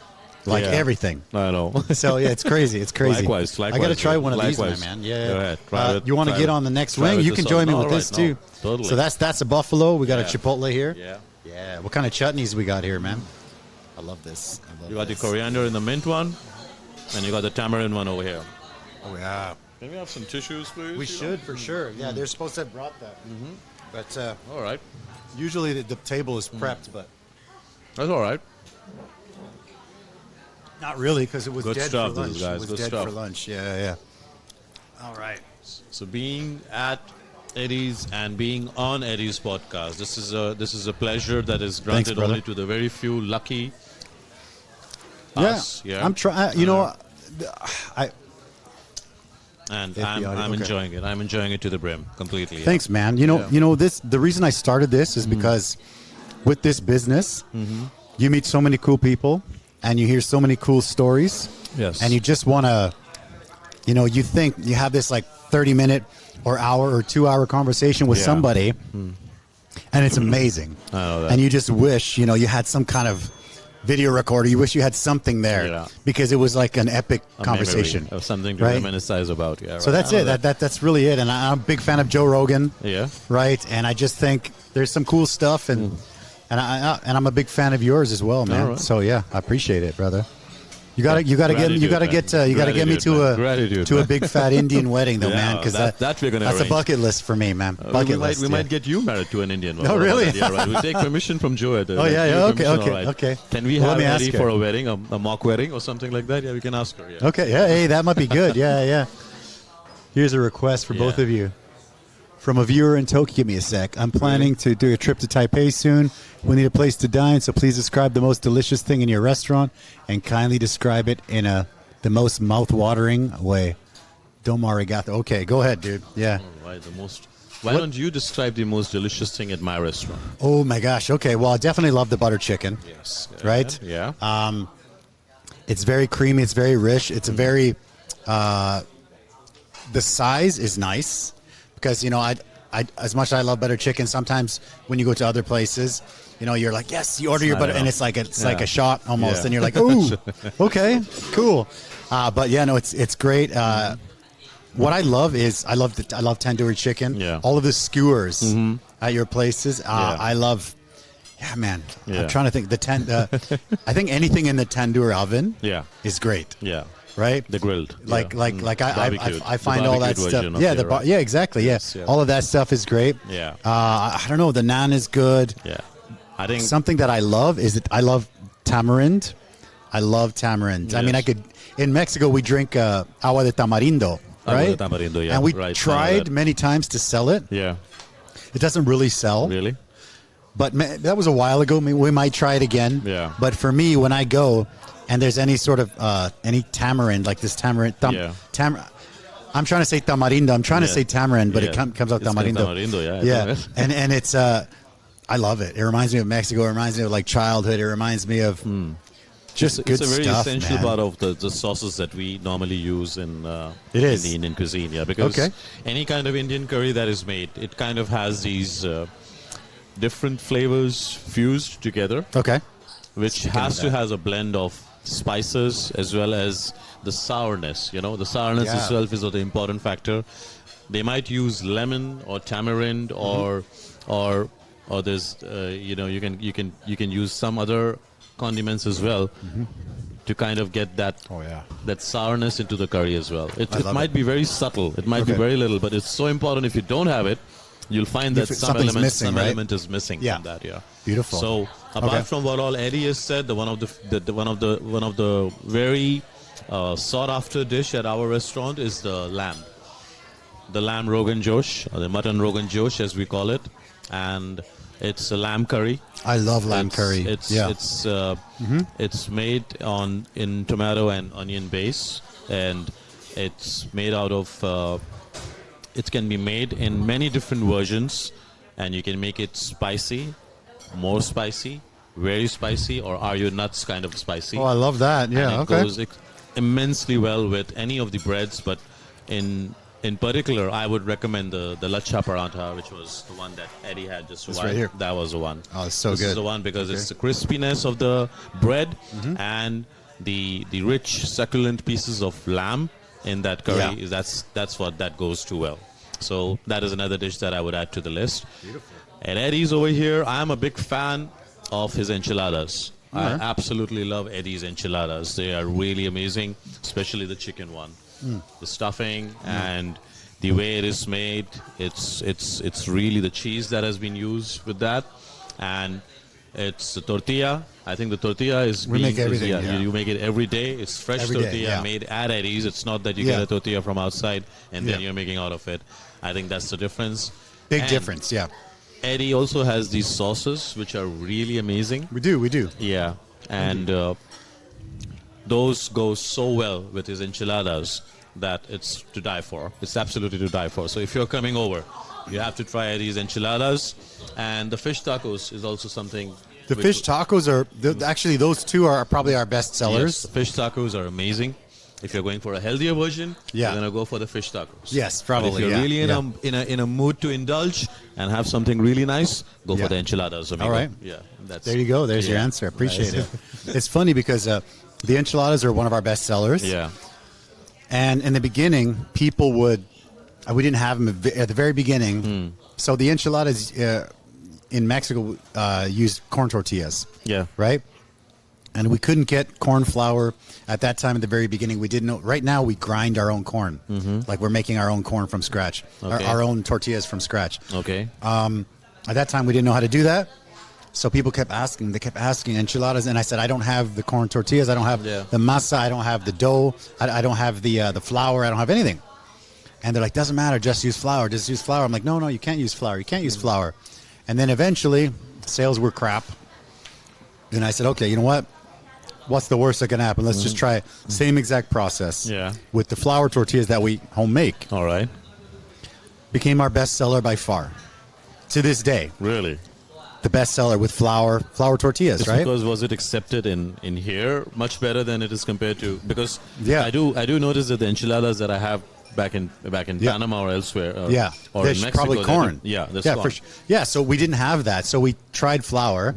Everything. I know. So it's crazy. It's crazy. Likewise. I got to try one of these, man. Yeah. Go ahead. You want to get on the next wing? You can join me with this too. Totally. So that's a buffalo. We got a chipotle here. Yeah. Yeah. What kind of chutneys we got here, man? I love this. You got the coriander and the mint one, and you got the tamarind one over here. Oh yeah. Can we have some tissues, please? We should for sure. Yeah, they're supposed to have brought that. But all right. Usually the table is prepped, but that's all right. Not really, because it was dead for lunch. Guys. It was dead for lunch. Yeah. All right. So being at Eddie's and being on Eddie's podcast, this is a pleasure that is granted only to the very few lucky. Us. Yeah. I'm trying. I'm enjoying it. I'm enjoying it to the brim completely. Thanks, man. The reason I started this is because with this business, you meet so many cool people. And you hear so many cool stories. Yes. And you just want to, you think you have this like 30-minute or hour or 2-hour conversation with somebody. And it's amazing. I know that. And you just wish, you had some kind of video recorder. You wish you had something there. Yeah. Because it was like an epic conversation. Of something to reminisce about. Yeah, so that's it. That's really it. And I'm a big fan of Joe Rogan. Yeah. Right. And I just think there's some cool stuff. And I'm a big fan of yours as well, man. Right. So yeah, I appreciate it, brother. You gotta get me to a big fat Indian wedding, though, man, because that's a bucket list for me, man. We might get you married to an Indian. Oh, really? Yeah, right. We take permission from Joe. Okay. Can we have Eddie for a wedding, a mock wedding or something like that? Yeah, we can ask her. Yeah. Okay. Yeah. Hey, that might be good. Yeah. Here's a request for both of you. From a viewer in Tokyo, give me a sec. I'm planning to do a trip to Taipei soon. We need a place to dine, so please describe the most delicious thing in your restaurant and kindly describe it in the most mouth-watering way. Domo arigato. Okay, go ahead, dude. Yeah. All right, why don't you describe the most delicious thing at my restaurant? Oh, my gosh. Okay, well, I definitely love the butter chicken. Yes. Right? Yeah. It's very creamy. It's very rich. It's a very... the size is nice. Because, I as much as I love butter chicken, sometimes when you go to other places, you're like, yes, you order your butter, and it's like a shot almost, and you're like, ooh, okay, cool. But yeah, no, it's great. What I love is I love tandoori chicken. Yeah. All of the skewers at your places. I love. Yeah, man. Yeah. I'm trying to think. I think anything in the tandoor oven. Is great. Yeah. Right, the grilled, I find all that stuff. Yeah, exactly. Yes, all of that stuff is great. Yeah, I don't know. The naan is good. Yeah, I think something that I love is that I love tamarind. I love tamarind. Yes. I mean, in Mexico, we drink agua de tamarindo, right? Agua de tamarindo, yeah. And we right. tried many times to sell it. Yeah. It doesn't really sell. Really? But that was a while ago. We might try it again. Yeah. But for me, when I go and there's any sort of any tamarind, like this tamarind, I'm trying to say tamarindo. I'm trying to say tamarind, but it comes out tamarindo. Tamarindo, yeah. And it's I love it. It reminds me of Mexico. It reminds me of like childhood. It reminds me of just good stuff. It's a very essential man. part of the sauces that we normally use in the Indian cuisine. Yeah, because any kind of Indian curry that is made, it kind of has these different flavors fused together. Okay. Which has a blend of spices as well as the sourness. You know, the sourness itself is the important factor. They might use lemon or tamarind or there's you can use some other condiments as well to kind of get that that sourness into the curry as well. It might be very subtle. It might be very little, but it's so important. If you don't have it, you'll find that some element is missing from that. Yeah, beautiful. So apart from what all Eddie has said, one of the very sought after dish at our restaurant is the lamb Rogan Josh, or the mutton Rogan Josh as we call it, and it's a lamb curry. I love lamb curry. It's made in tomato and onion base, and it's made out of. It can be made in many different versions, and you can make it spicy, more spicy, very spicy, or are you nuts kind of spicy. Oh, I love that. Yeah, and it goes immensely well with any of the breads, but in particular, I would recommend the lachha paratha, which was the one that Eddie had just a while. Right here. That was the one. Oh, it's so good. This is the one because it's the crispiness of the bread and the rich, succulent pieces of lamb in that curry. That's what that goes too well. So that is another dish that I would add to the list. Beautiful. And Eddie's over here. I am a big fan of his enchiladas. I absolutely love Eddie's enchiladas. They are really amazing, especially the chicken one. The stuffing and the way it is made, it's really the cheese that has been used with that, and it's the tortilla. I think the tortilla is we make everything. You make it every day. It's fresh every tortilla made at Eddie's. It's not that you get a tortilla from outside and then you're making out of it. I think that's the difference. Big difference, yeah. Eddie also has these sauces which are really amazing. We do. Yeah, and those go so well with his enchiladas that it's to die for. It's absolutely to die for. So if you're coming over, you have to try Eddie's enchiladas. And the fish tacos is also something. The fish tacos are, actually those two are probably our best sellers. Yes, the fish tacos are amazing. If you're going for a healthier version, you're going to go for the fish tacos. Yes, probably. But if you're really in a mood to indulge and have something really nice, go for the enchiladas. Amigo. All right. Yeah. There you go. There's your answer. Appreciate it. It's funny because the enchiladas are one of our best sellers. Yeah. And in the beginning, people we didn't have them at the very beginning. So the enchiladas in Mexico used corn tortillas. Yeah. Right? And we couldn't get corn flour at that time at the very beginning. We didn't know. Right now, we grind our own corn. Like we're making our own corn from scratch, our own tortillas from scratch. Okay. At that time, we didn't know how to do that. So people kept asking. They kept asking enchiladas, and I said, I don't have the corn tortillas. I don't have the masa. I don't have the dough. I don't have the flour. I don't have anything. And they're like, doesn't matter. Just use flour. Just use flour. I'm like, no, you can't use flour. You can't use flour. And then eventually, sales were crap. And I said, okay, you know what? What's the worst that can happen? Let's just try it. Same exact process. Yeah. With the flour tortillas that we home make. All right. Became our best seller by far. To this day. Really? The best seller with flour tortillas, right? Because was it accepted in here much better than it is compared to, because I do notice that the enchiladas that I have back in Panama or elsewhere or there's in Mexico, probably corn. There's corn. So we didn't have that, so we tried flour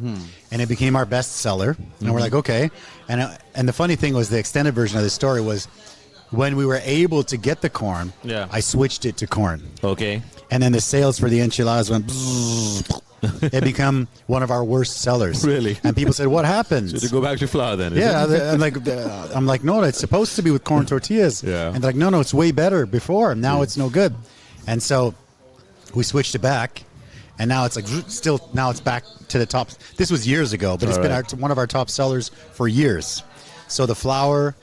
and it became our best seller, and we're like, okay. And the funny thing was, the extended version of the story was when we were able to get the corn, I switched it to corn. Okay. And then the sales for the enchiladas went it became one of our worst sellers. Really? And people said, what happened? So to go back to flour then? I'm like, no, it's supposed to be with corn tortillas. Yeah. And they're like, no, it's way better before. Now it's no good. And so we switched it back. and now it's like now it's back to the top. This was years ago, but it's been one of our top sellers for years. So the flour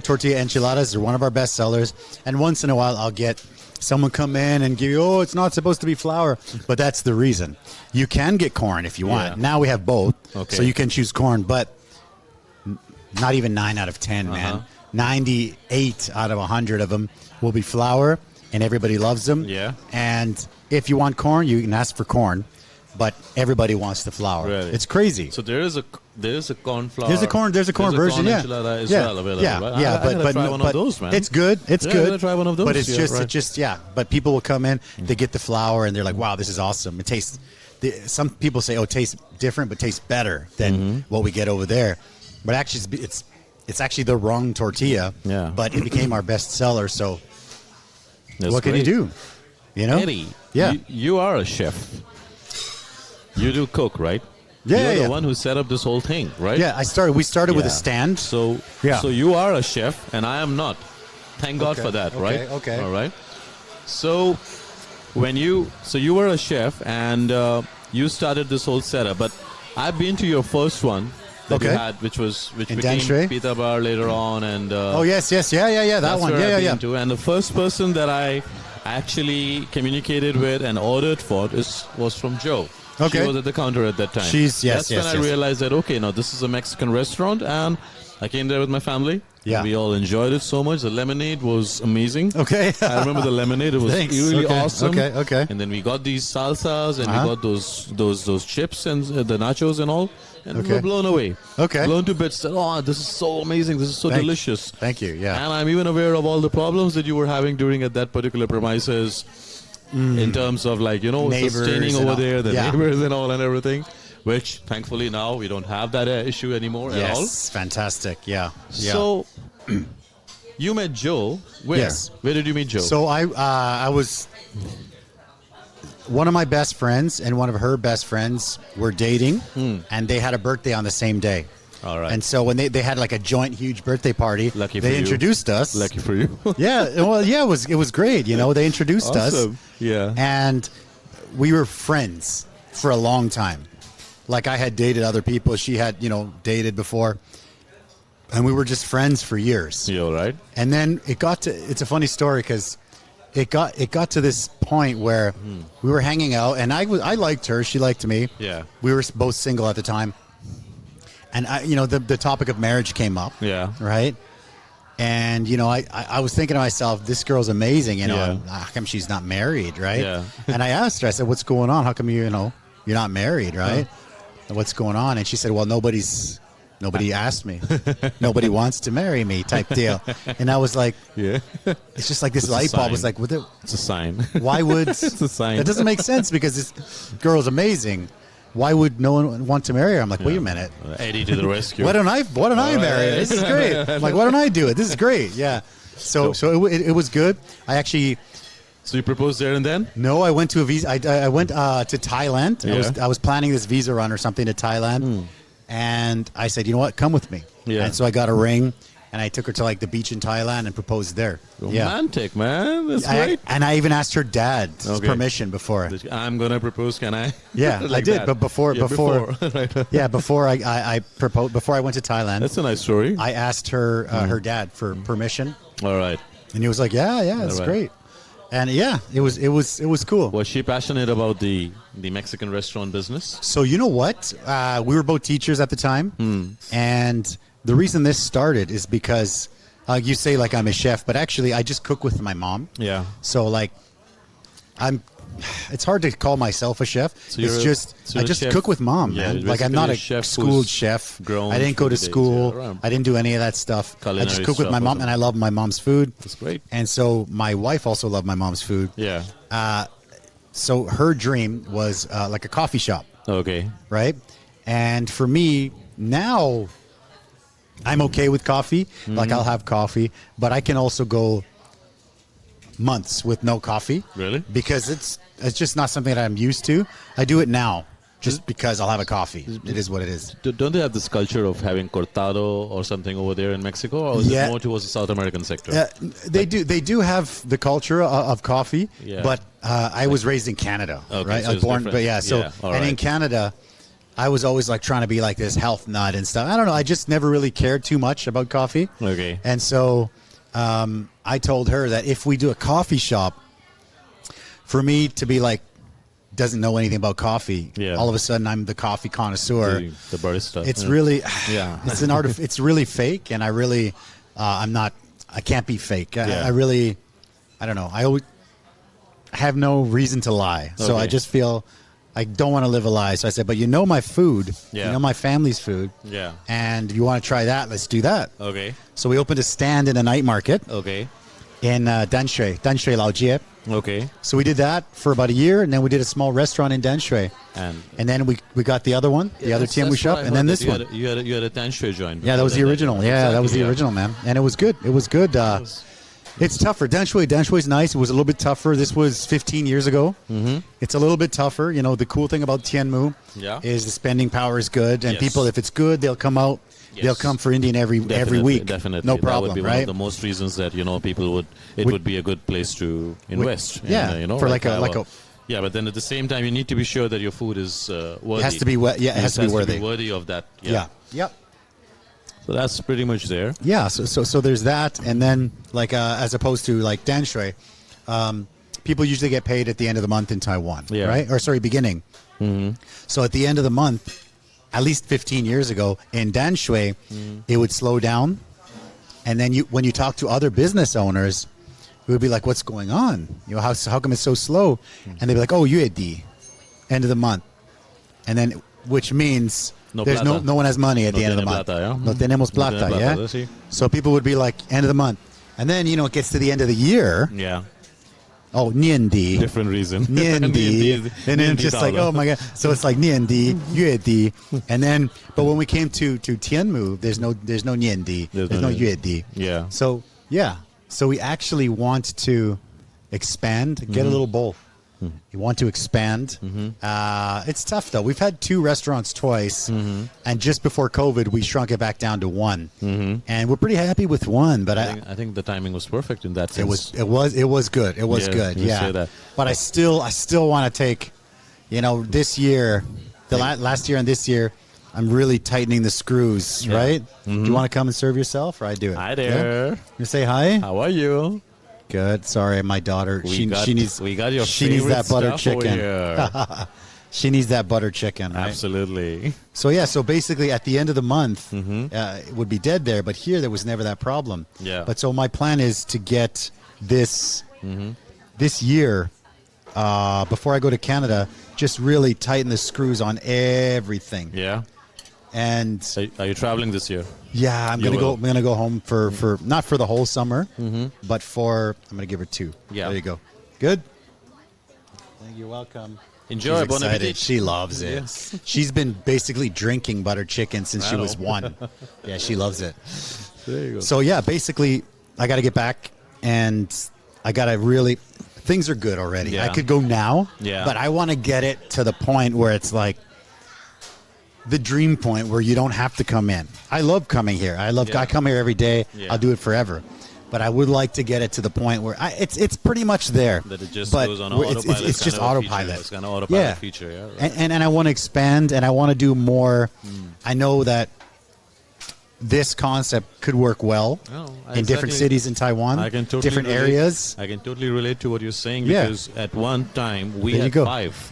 tortilla enchiladas are one of our best sellers. And once in a while, I'll get someone come in and give you, oh, it's not supposed to be flour, but that's the reason. You can get corn if you want. Now we have both, so you can choose corn, but not even 9 out of 10, man. 98 out of 100 of them will be flour, and everybody loves them. Yeah. And if you want corn, you can ask for corn, but everybody wants the flour. Really? It's crazy. So there is a corn flour. There's a corn version, corn enchilada as well available. Yeah, but try one of those, man. It's good. It's good. I'm gonna try one of those. But but people will come in, they get the flour, and they're like, wow, this is awesome. It tastes. Some people say, oh, it tastes different, but tastes better than what we get over there. But actually, it's actually the wrong tortilla. Yeah. But it became our best seller. So That's what can you do? You know? Eddie, Yeah. you are a chef. You do cook, right? Yeah, You're the one who set up this whole thing, right? Yeah, we started with a stand. So you are a chef, and I am not. Thank God for that, right? Okay. All right. So you were a chef, and you started this whole setup. But I've been to your first one that you had, which became Danshui? Pita Bar later on, and Yes, that one. Yeah. And the first person that I actually communicated with and ordered for was from Joe. Okay. She was at the counter at that time. That's when I realized that, okay, now this is a Mexican restaurant, and I came there with my family. Yeah. We all enjoyed it so much. The lemonade was amazing. Okay. I remember the lemonade. It was really awesome. Okay. And then we got these salsas, and we got those chips and the nachos and all. And we were blown away. Okay. Blown to bits. Said, oh, this is so amazing. This is so delicious. Thank you. Yeah. And I'm even aware of all the problems that you were having at that particular premises. In terms of neighbors sustaining over there, the neighbors and all and everything, which thankfully now we don't have that issue anymore at all. Yes, fantastic. Yeah. So you met Joe. Where? Yes. Where did you meet Joe? So I was one of my best friends and one of her best friends were dating, and they had a birthday on the same day. All right. And so when they had like a joint huge birthday party, they introduced us. Lucky for you. It was great. They introduced us. Yeah. And we were friends for a long time. Like I had dated other people. She had, dated before. And we were just friends for years. Yeah, right. And then it's a funny story because it got to this point where we were hanging out and I liked her. She liked me. Yeah. We were both single at the time. And the topic of marriage came up. Yeah. Right. And I was thinking to myself, this girl's amazing. How come she's not married, right? Yeah. And I asked her, I said, "What's going on? How come you're not married, right? What's going on?" And she said, "Well, nobody asked me. Nobody wants to marry me," type deal. And I was like, "Yeah." It's just like this light bulb was like, "It's a sign." Why would it's a sign? That doesn't make sense because this girl's amazing. Why would no one want to marry her? I'm like, wait a minute. Eddie to the rescue. Why don't I marry her? This is great. I'm like, why don't I do it? This is great. Yeah. So it was good. I actually. So you proposed there and then? No, I went to a visa. I went to Thailand. Yeah. I was planning this visa run or something to Thailand, and I said, you know what, come with me. Yeah. And so I got a ring. And I took her to like the beach in Thailand and proposed there. Romantic, man. That's great. And I even asked her dad's permission before. I'm gonna propose. Can I? Yeah, like I did. That. But before I proposed, before I went to Thailand. That's a nice story. I asked her her dad for permission. All right. And he was like, yeah, it's great. And it was cool. Was she passionate about the Mexican restaurant business? So you know what? We were both teachers at the time, and the reason this started is because you say like I'm a chef, but actually I just cook with my mom. Yeah. So like it's hard to call myself a chef. So I just cook with mom, man. Like I'm not a schooled chef. I didn't go to school. I didn't do any of that stuff. I just cook with my mom, and I love my mom's food. That's great. And so my wife also loved my mom's food. Yeah. So her dream was like a coffee shop. Okay. Right? And for me, now I'm okay with coffee. Like I'll have coffee, but I can also go months with no coffee. Really? Because it's just not something that I'm used to. I do it now. just because I'll have a coffee. It is what it is. Don't they have this culture of having cortado or something over there in Mexico, or is it more towards the South American sector? They do have the culture of coffee, but I was raised in Canada, right? So I was born, but right. In Canada, I was always like trying to be like this health nut and stuff. I don't know. I just never really cared too much about coffee. Okay. And so I told her that if we do a coffee shop, for me to be like, doesn't know anything about coffee, all of a sudden I'm the coffee connoisseur. The barista. It's really, it's an art. It's really fake, and I really, I'm not. I can't be fake. I really, I don't know. I have no reason to lie, so I just feel I don't want to live a lie. So I said, but you know my food, you know my family's food, and if you want to try that, let's do that. Okay. So we opened a stand in a night market. Okay. In Danshui Lao Jie. Okay. So we did that for about a year, and then we did a small restaurant in Danshui. And then we got the other one, the other Tianmu shop, and then this one. You had a Danshui joint. Yeah, that was the original. That was the original, man. And it was good. It was good. It's tougher. Danshui's nice. It was a little bit tougher. This was 15 years ago. Mm-hmm. It's a little bit tougher. You know, the cool thing about Tianmu is the spending power is good, and people, if it's good, they'll come out. Yes. They'll come for Indian every week. Definitely. No problem, that would be right? one of the most reasons that, people would be a good place to invest. For like a yeah, but then at the same time, you need to be sure that your food is worthy. It has to be it has to be worthy. Worthy of that. Yeah. Yep. So that's pretty much there. Yeah. So there's that, and then like as opposed to like Danshui, people usually get paid at the end of the month in Taiwan, right? Or sorry, beginning. Mm-hmm. So at the end of the month, at least 15 years ago in Danshui, it would slow down, and then when you talk to other business owners, it would be like, "What's going on? How come it's so slow?" And they'd be like, "Oh, yuedi, end of the month," and then which means there's no one has money at the end of the month. No tenemos plata, yeah. So people would be like, "End of the month," and then it gets to the end of the year. Yeah. Oh, Niandi. Different reason. Niandi. And then just like, oh my God. So it's like Niandi, Yuedi. And then, but when we came to Tianmu, there's no Niandi. There's no Yuedi. Yeah. So, So we actually want to expand, get a little both. You want to expand. It's tough, though. We've had 2 restaurants twice, and just before COVID, we shrunk it back down to 1. And we're pretty happy with 1. But I think the timing was perfect in that sense. It was good. It was good. Yeah. Say that. But I still want to take, this year, last year and this year, I'm really tightening the screws, right? Do you want to come and serve yourself, or I do it? Hi there. Yeah? You say hi? How are you? Good. Sorry, my daughter. She needs that butter chicken. She needs that butter chicken. Right? Absolutely. So So basically, at the end of the month, it would be dead there. But here, there was never that problem. Yeah. But so my plan is to get this year, before I go to Canada, just really tighten the screws on everything. Yeah. And are you traveling this year? Yeah, I'm gonna go home for not for the whole summer, but I'm gonna give her 2. Yeah, there you go. Good. Thank you. Welcome. Enjoy. Bon appetit. She loves it. Yes. She's been basically drinking butter chicken since she was 1. Yeah, she loves it. There you go. So basically, I got to get back, and I got to really. Things are good already. Yeah. I could go now, but I want to get it to the point where it's like. The dream point where you don't have to come in. I love coming here. I come here every day. I'll do it forever. But I would like to get it to the point where it's pretty much there. That it just goes on autopilot. It's just autopilot. It's kind of autopilot feature. Yeah. Right. And I want to expand, and I want to do more. I know that this concept could work well in different cities in Taiwan, different areas. I can totally relate to what you're saying because at one time we had 5.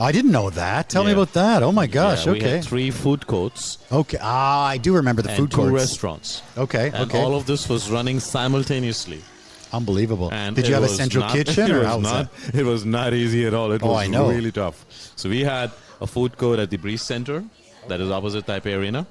I didn't know that. Tell me about that. Oh my gosh. We had 3 food courts. Okay. I do remember the food courts. 2 restaurants. Okay. And all of this was running simultaneously. Unbelievable. And did you have a central kitchen, or how was that? It was not easy at all. It was I know. really tough. So we had a food court at the Breeze Center, that is opposite Taipei Arena.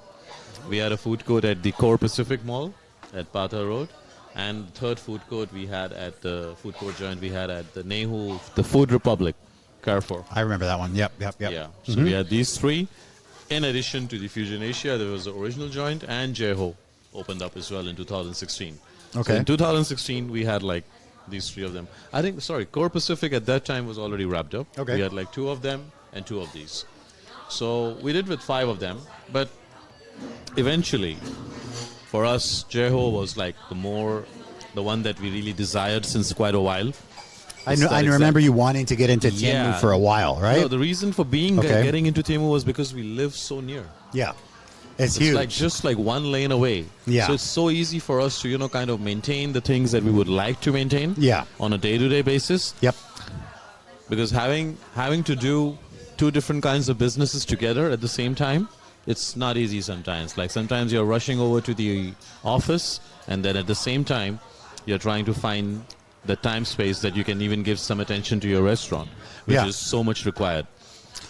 We had a food court at the Core Pacific Mall at Pata Road. And the 3rd food court we had at the food court joint we had at the Nehu, the Food Republic. Carrefour. I remember that one. Yep. Yeah. So we had these 3. In addition to the Fusion Asia, there was the original joint, and Jeho opened up as well in 2016. Okay. So in 2016, we had like these 3 of them. Core Pacific at that time was already wrapped up. Okay. We had like 2 of them. and 2 of these. So we did with 5 of them, but eventually, for us, Jeho was like the one that we really desired since quite a while. I remember you wanting to get into Temu for a while, right? No, the reason for getting into Temu was because we live so near. Yeah. It's huge. Like just like 1 lane away. Yeah. So it's so easy for us to, kind of maintain the things that we would like to maintain. Yeah. On a day-to-day basis. Yep. Because having to do 2 different kinds of businesses together at the same time, it's not easy sometimes. Like sometimes you're rushing over to the office, and then at the same time, you're trying to find the time space that you can even give some attention to your restaurant, which is so much required.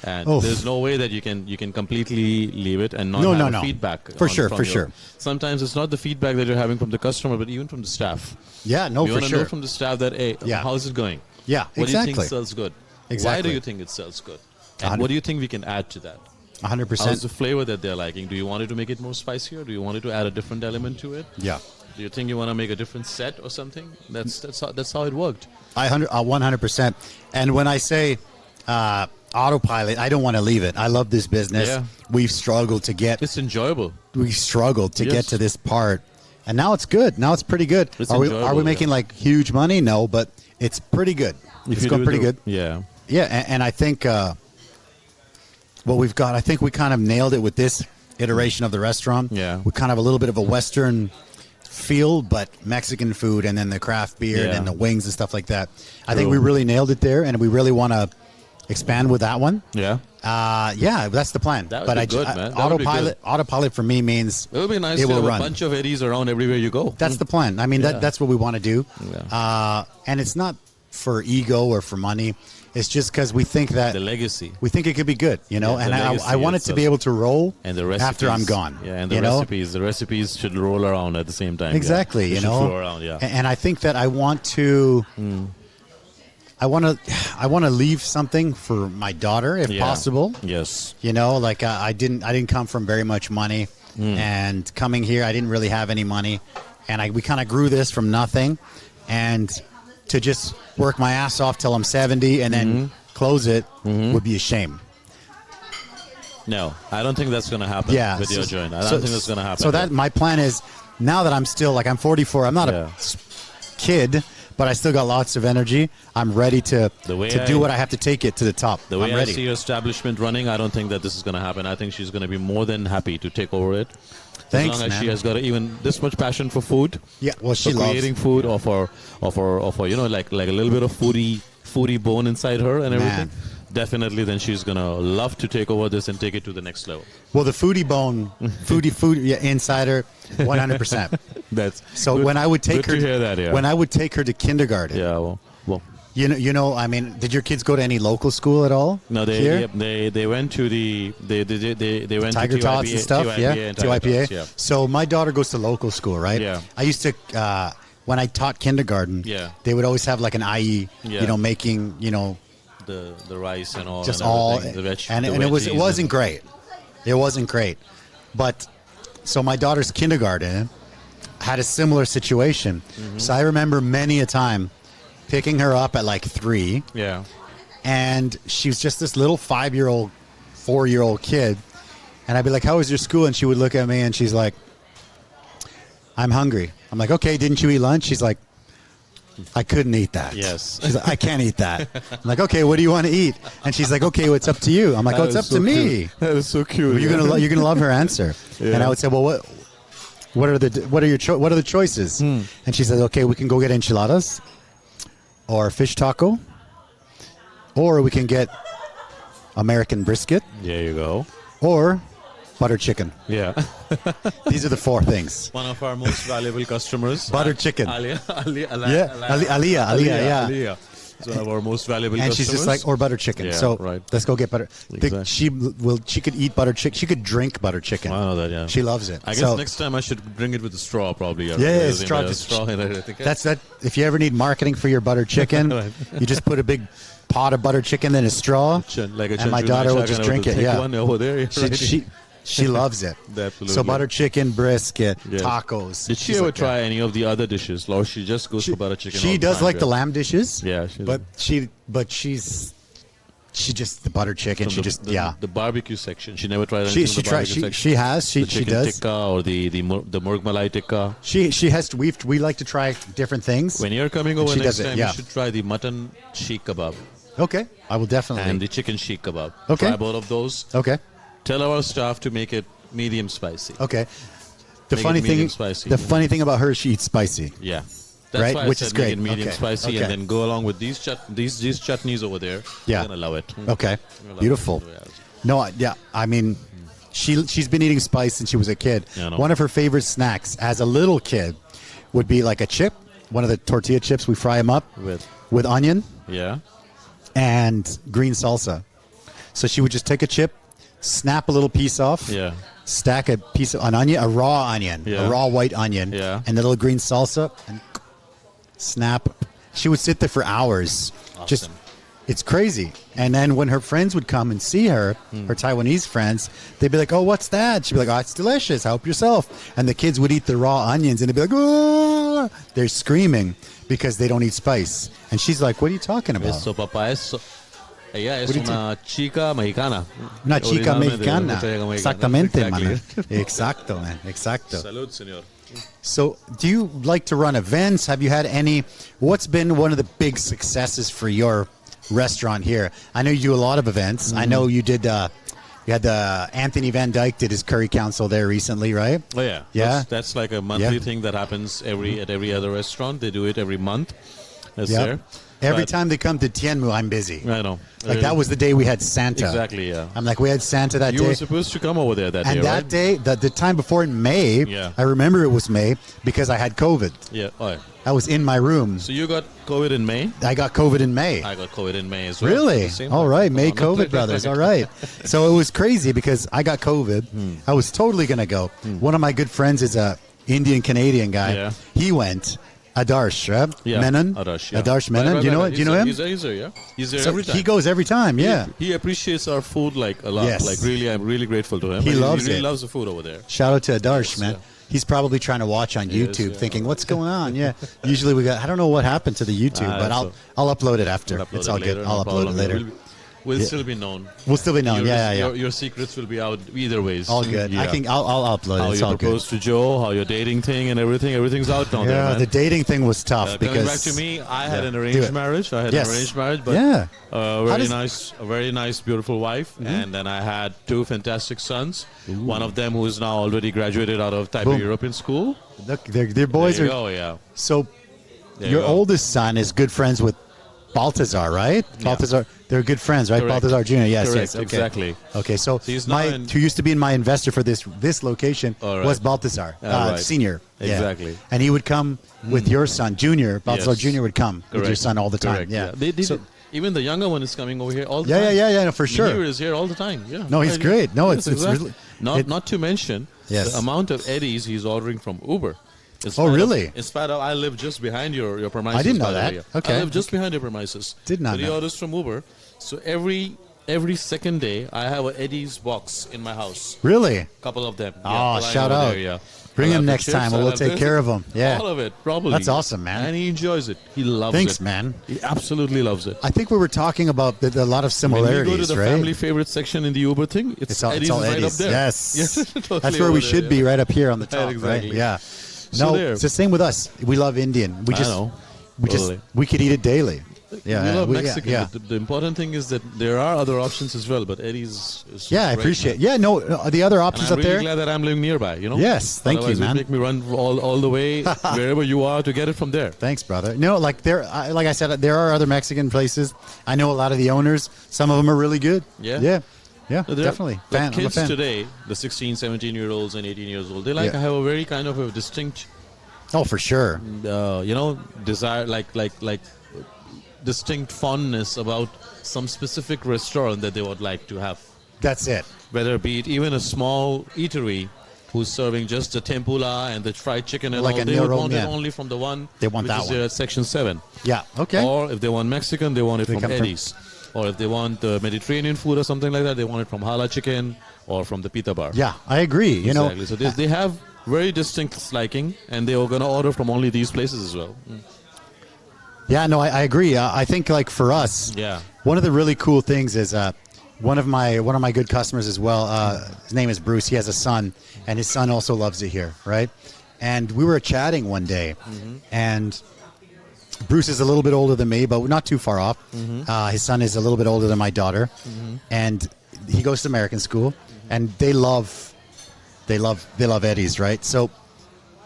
And there's no way that you can completely leave it and not have feedback. For sure. Sometimes it's not the feedback that you're having from the customer, but even from the staff. Yeah, no, you for sure. You want to know from the staff that, hey, how's it going? Yeah, what do you think sells good? Exactly. Why do you think it sells good? And what do you think we can add to that? 100%. How's the flavor that they're liking? Do you want it to make it more spicy, or do you want it to add a different element to it? Yeah. Do you think you want to make a different set or something? That's how it worked. 100%. And when I say autopilot, I don't want to leave it. I love this business. Yeah. We've struggled to get. It's enjoyable. We struggled to get to this part, and now it's good. Now it's pretty good. Are we making like huge money? No, but it's pretty good. It's going pretty good. Yeah. Yeah, and I think what we've got, I think we kind of nailed it with this iteration of the restaurant. Yeah. We kind of a little bit of a Western feel, but Mexican food, and then the craft beer and the wings and stuff like that. I think we really nailed it there, and we really want to expand with that one. Yeah. Yeah, that's the plan. That would be good, man. Autopilot for me means it would be nice to have a bunch of Eddies around everywhere you go. That's the plan. I mean, that's what we want to do. Yeah. And it's not for ego or for money. It's just because we think that the legacy. We think it could be good, and I want it to be able to roll after I'm gone. Yeah, and the recipes should roll around at the same time. Exactly, Should flow around, And I think that I want to. I want to leave something for my daughter, if possible. Yes. Like I didn't come from very much money, and coming here, I didn't really have any money, and we kind of grew this from nothing, and to just work my ass off till I'm 70 and then close it would be a shame. No, I don't think that's going to happen with your joint. I don't think that's going to happen. So that my plan is, now that I'm still, like, I'm 44, I'm not a kid, but I still got lots of energy. I'm ready to do what I have to take it to the top. The way I see your establishment running, I don't think that this is going to happen. I think she's going to be more than happy to take over it. Thanks, as long as man. she has got even this much passion for food. Yeah, well, she loves creating food, or for like a little bit of foodie bone inside her and everything. Definitely, then she's gonna love to take over this and take it to the next level. Well, the foodie bone, food inside her, 100%. That's so. Good, when I would take her, to hear that, when I would take her to kindergarten. Yeah, well. I mean, did your kids go to any local school at all? No, they went to they went Tiger to Tots and stuff. TYPA. Yeah. So my daughter goes to local school, right? Yeah. I used to when I taught kindergarten. Yeah. They would always have like an IE, making the rice and all, just and all, and it wasn't great. It wasn't great, but so my daughter's kindergarten had a similar situation. So I remember many a time picking her up at like 3. Yeah. And she was just this little 5-year-old, 4-year-old kid. And I'd be like, how was your school? And she would look at me and she's like, I'm hungry. I'm like, okay, didn't you eat lunch? She's like, I couldn't eat that. Yes. She's like, I can't eat that. I'm like, okay, what do you want to eat? And she's like, okay, well, it's up to you. I'm like, oh, it's up to me. That is so cute. You're gonna love her answer. Yeah. And I would say, well, what are the choices? And she says, okay, we can go get enchiladas, or fish taco, or we can get American brisket. There you go. Or butter chicken. Yeah. These are the 4 things. One of our most valuable customers. Butter chicken. Aliyah. Yeah. It's one of our most valuable customers. And she's just like, or butter chicken. Yeah, so right. Let's go get butter. Exactly. She could eat butter chicken. She could drink butter chicken. I know that, yeah. She loves it. I guess next time I should bring it with a straw, probably. Yeah, straw. That's that. If you ever need marketing for your butter chicken, you just put a big pot of butter chicken in a straw, and my daughter will just drink it. Yeah. One over there. She loves it. Absolutely. So butter chicken, brisket, tacos. Did she ever try any of the other dishes, or she just goes for butter chicken? She does like the lamb dishes. Yeah, but she's She just the butter chicken. She just the barbecue section. She never tried anything. She has. She does. Tikka or the murg malai tikka. She has. We like to try different things. When you're coming over next time, you should try the mutton sheikh kebab. Okay, I will definitely. And the chicken sheikh kebab. Okay, try both of those. Okay. Tell our staff to make it medium spicy. Okay. The funny thing about her, she eats spicy. Yeah. That's right, why which I said is great. Make it medium spicy, and then go along with these chutneys over there. Yeah, you're gonna love it. Okay, beautiful. No, yeah, I mean, she's been eating spice since she was a kid. One of her favorite snacks as a little kid would be like a chip, one of the tortilla chips. We fry them up with onion. Yeah. And green salsa. So she would just take a chip, snap a little piece off. Yeah. Stack a piece of an onion, a raw onion, a raw white onion, and a little green salsa, and snap. She would sit there for hours. Awesome. It's crazy. And then when her friends would come and see her, her Taiwanese friends, they'd be like, "Oh, what's that?" She'd be like, "Oh, it's delicious. Help yourself." And the kids would eat the raw onions, and they'd be like, "Oh!" They're screaming because they don't eat spice. And she's like, "What are you talking about?" So, papá, ella es una chica mexicana. Una chica mexicana. Exactamente, man. Exacto, man. Exacto. Salud, señor. So, do you like to run events? Have you had any? What's been one of the big successes for your restaurant here? I know you do a lot of events. I know you did. You had the Anthony Van Dyke did his curry council there recently, right? Oh yeah, yeah. That's like a monthly thing that happens at every other restaurant. They do it every month. That's there. Every time they come to Tianmu, I'm busy. I know. Like that was the day we had Santa. Exactly, yeah. I'm like, we had Santa that day. You were supposed to come over there that day, and that day, the time before in May, I remember it was May because I had COVID. Yeah. Oh, yeah. I was in my room. So you got COVID in May? I got COVID in May. I got COVID in May as well. Really? All right. May COVID, brothers. All right. So it was crazy because I got COVID. I was totally going to go. One of my good friends is a Indian-Canadian guy. Yeah. He went. Adarsh, right? Yeah. Menon? Adarsh Menon. Do you know it? Do you know him? He's there, yeah. He's there so every time. He goes every time, yeah. He appreciates our food like a lot. Yes. Like really, I'm really grateful to him. He really loves the food over there. Shout out to Adarsh, man. He's probably trying to watch on YouTube thinking, what's going on? Yeah. Usually we got, I don't know what happened to the YouTube, but I'll upload it after. It's all good. I'll upload it later. We'll still be known. We'll still be known. Your secrets will be out either ways. All good. Yeah. I'll upload it. How it's you all proposed to Joe, how your dating thing and everything's out now. Yeah, man. the dating thing was tough because coming back to me, I had an arranged marriage. But a very nice, beautiful wife, and then I had two fantastic sons. Ooh. One of them who is now already graduated out of Taipei European School. Look, their boys are. Oh yeah. So your oldest son is good friends with Baltazar, right? Yeah. Baltazar, they're good friends, right? Correct. Baltazar Jr. Yes, Correct. yes, okay. Exactly. Okay, so who used to be my investor for this location was Baltazar Senior. Exactly. Yeah. And he would come with your son, Junior. Baltazar Jr. would come with your son all the time. Correct. Yeah. Even the younger one is coming over here all the time. Yeah, no, for sure. He is here all the time. Yeah. No, he's great. No, it's really not to mention the amount of eddies he's ordering from Uber. Really? In spite of, I live just behind your premises. I didn't know that. Okay. I live just behind your premises. Did not know. But he orders from Uber. So every second day, I have an Eddie's box in my house. Really? A couple of them. Oh, shout out. Bring him next time, and we'll take care of him. Yeah. All of it, probably. That's awesome, man. And he enjoys it. He loves it. Thanks, man. He absolutely loves it. I think we were talking about a lot of similarities, right? When we go to the family favorite section in the Uber thing, it's all Eddie's right up there. Yes. Totally that's where we should be, right up here on the top, exactly. Right? Yeah. No, it's the same with us. We love Indian. We could eat it daily. Yeah, we love Mexican. Yeah. The important thing is that there are other options as well, but Eddie's is I appreciate it. Yeah, no, the other options up there. I'm really glad that I'm living nearby, you know? Yes, thank you, man. Make me run all the way wherever you are to get it from there. Thanks, brother. No, like I said, there are other Mexican places. I know a lot of the owners. Some of them are really good. Yeah. Yeah, definitely. Like kids today, the 16, 17-year-olds and 18 years old, they have a very kind of a distinct... Oh, for sure. Desire, like distinct fondness about some specific restaurant that they would like to have. That's it. Whether it be even a small eatery who's serving just the tempura and the fried chicken and like all, they would want it only from the one which is at Section 7. Yeah, okay. Or if they want Mexican, they want it from Eddie's. Or if they want Mediterranean food or something like that, they want it from Hala Chicken or from the Pita Bar. Yeah, I agree. Exactly. You know, so they have very distinct liking, and they are going to order from only these places as well. Yeah, no, I agree. I think like for us, one of the really cool things is one of my good customers as well. His name is Bruce. He has a son, and his son also loves it here, right? And we were chatting one day, and Bruce is a little bit older than me, but not too far off. His son is a little bit older than my daughter, and he goes to American school, and they love Eddie's, right? So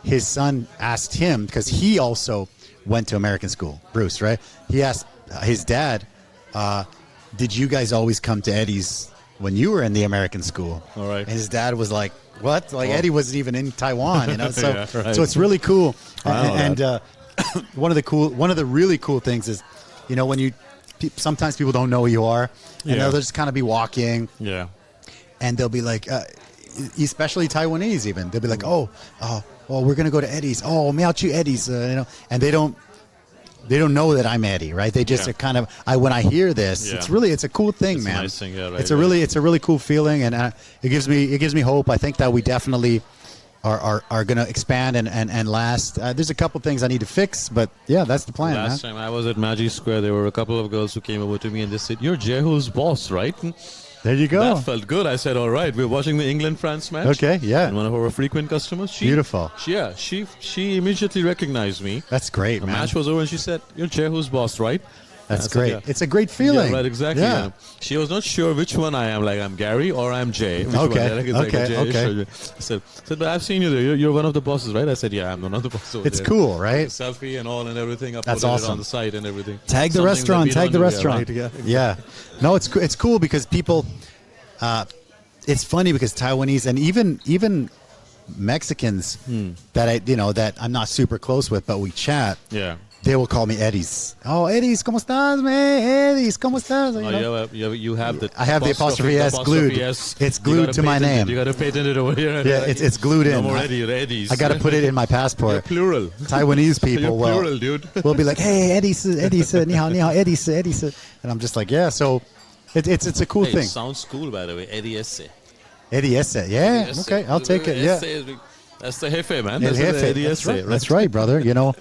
his son asked him, because he also went to American school, Bruce, right? He asked his dad, did you guys always come to Eddie's when you were in the American school? All right. And his dad was like, what? Like Eddie wasn't even in Taiwan, you know? So, right. So it's really cool. And one of the really cool things is, you know, when sometimes people don't know who you are, and they'll just kind of be walking. Yeah. And they'll be like, especially Taiwanese even, they'll be like, oh, we're going to go to Eddie's. Oh, meow-chu Eddie's, you know? And they don't know that I'm Eddie, right? They just are kind of, when I hear this, it's a cool thing, man. It's a nice thing, right? It's a really cool feeling, and it gives me hope. I think that we definitely are going to expand and last. There's a couple things I need to fix, but yeah, that's the plan. Last time I was at Magi Square, there were a couple of girls who came over to me and they said, "You're Jehu's boss, right?" There you go. That felt good. I said, all right, we're watching the England-France match. Okay, yeah. And one of our frequent customers. Beautiful. She immediately recognized me. That's great, the man. The match was over and she said, "You're Jehu's boss, right?" That's great. Said, it's a great feeling. Yeah, right, exactly. Yeah. She was not sure which one I am, like I'm Gary or I'm Jay. Okay. I said, but I've seen you there. You're one of the bosses, right? I said, yeah, I'm one of the bosses. It's cool, right? Selfie and all and everything. That's awesome. It on the site and everything. Tag the restaurant. Tag the restaurant. Yeah. No, it's cool because people. It's funny because Taiwanese and even Mexicans that I'm not super close with, but we chat. Yeah. They will call me Eddie's. Oh, Eddie's, ¿cómo estás, man? Eddie's, ¿cómo estás? You have the. I have the apostrophe S glued. It's glued to my name. You got to patent it over here. Yeah, it's glued in. No more Eddie's. I got to put it in my passport. You're plural. Taiwanese people plural, dude. will be like, hey, Eddie's, ni hao, Eddie's. And I'm just like, yeah. So it's a cool thing. It sounds cool, by the way. Eddie Esse. Eddie Esse. Yeah. Okay, I'll take it. Yeah. That's the jefe, man. That's Eddie Esse. That's right, brother. You know.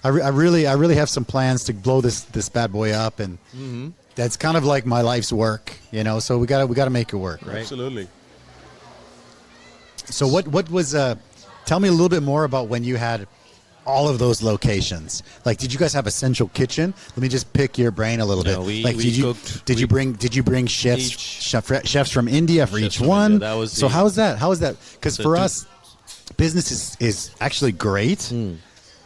I really have some plans to blow this bad boy up, and that's kind of like my life's work, you know. So we gotta make it work, right? Absolutely. So what was? Tell me a little bit more about when you had all of those locations. Like, did you guys have a central kitchen? Let me just pick your brain a little bit. Like, did you bring chefs from India for each one? So how is that? Because for us, business is actually great.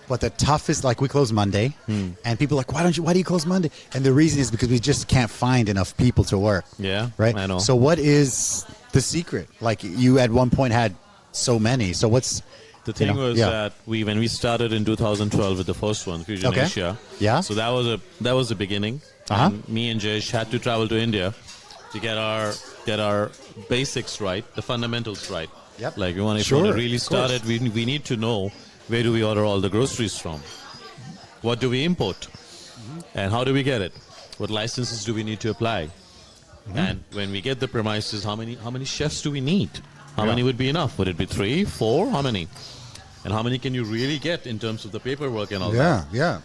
But the toughest, like we close Monday, and people are like, why do you close Monday? And the reason is because we just can't find enough people to work. Yeah, right. I know. So what is the secret? Like you at one point had so many. So what's the thing was that when we started in 2012 with the first one, Fusion Asia. Yeah. So that was the beginning. And me and Jay had to travel to India to get our basics right, the fundamentals right. Yep. Like we want to really start it. We need to know. Where do we order all the groceries from? What do we import? And how do we get it? What licenses do we need to apply? And when we get the premises, how many chefs do we need? How many would be enough? Would it be 3, 4? How many? And how many can you really get in terms of the paperwork and all that? Yeah.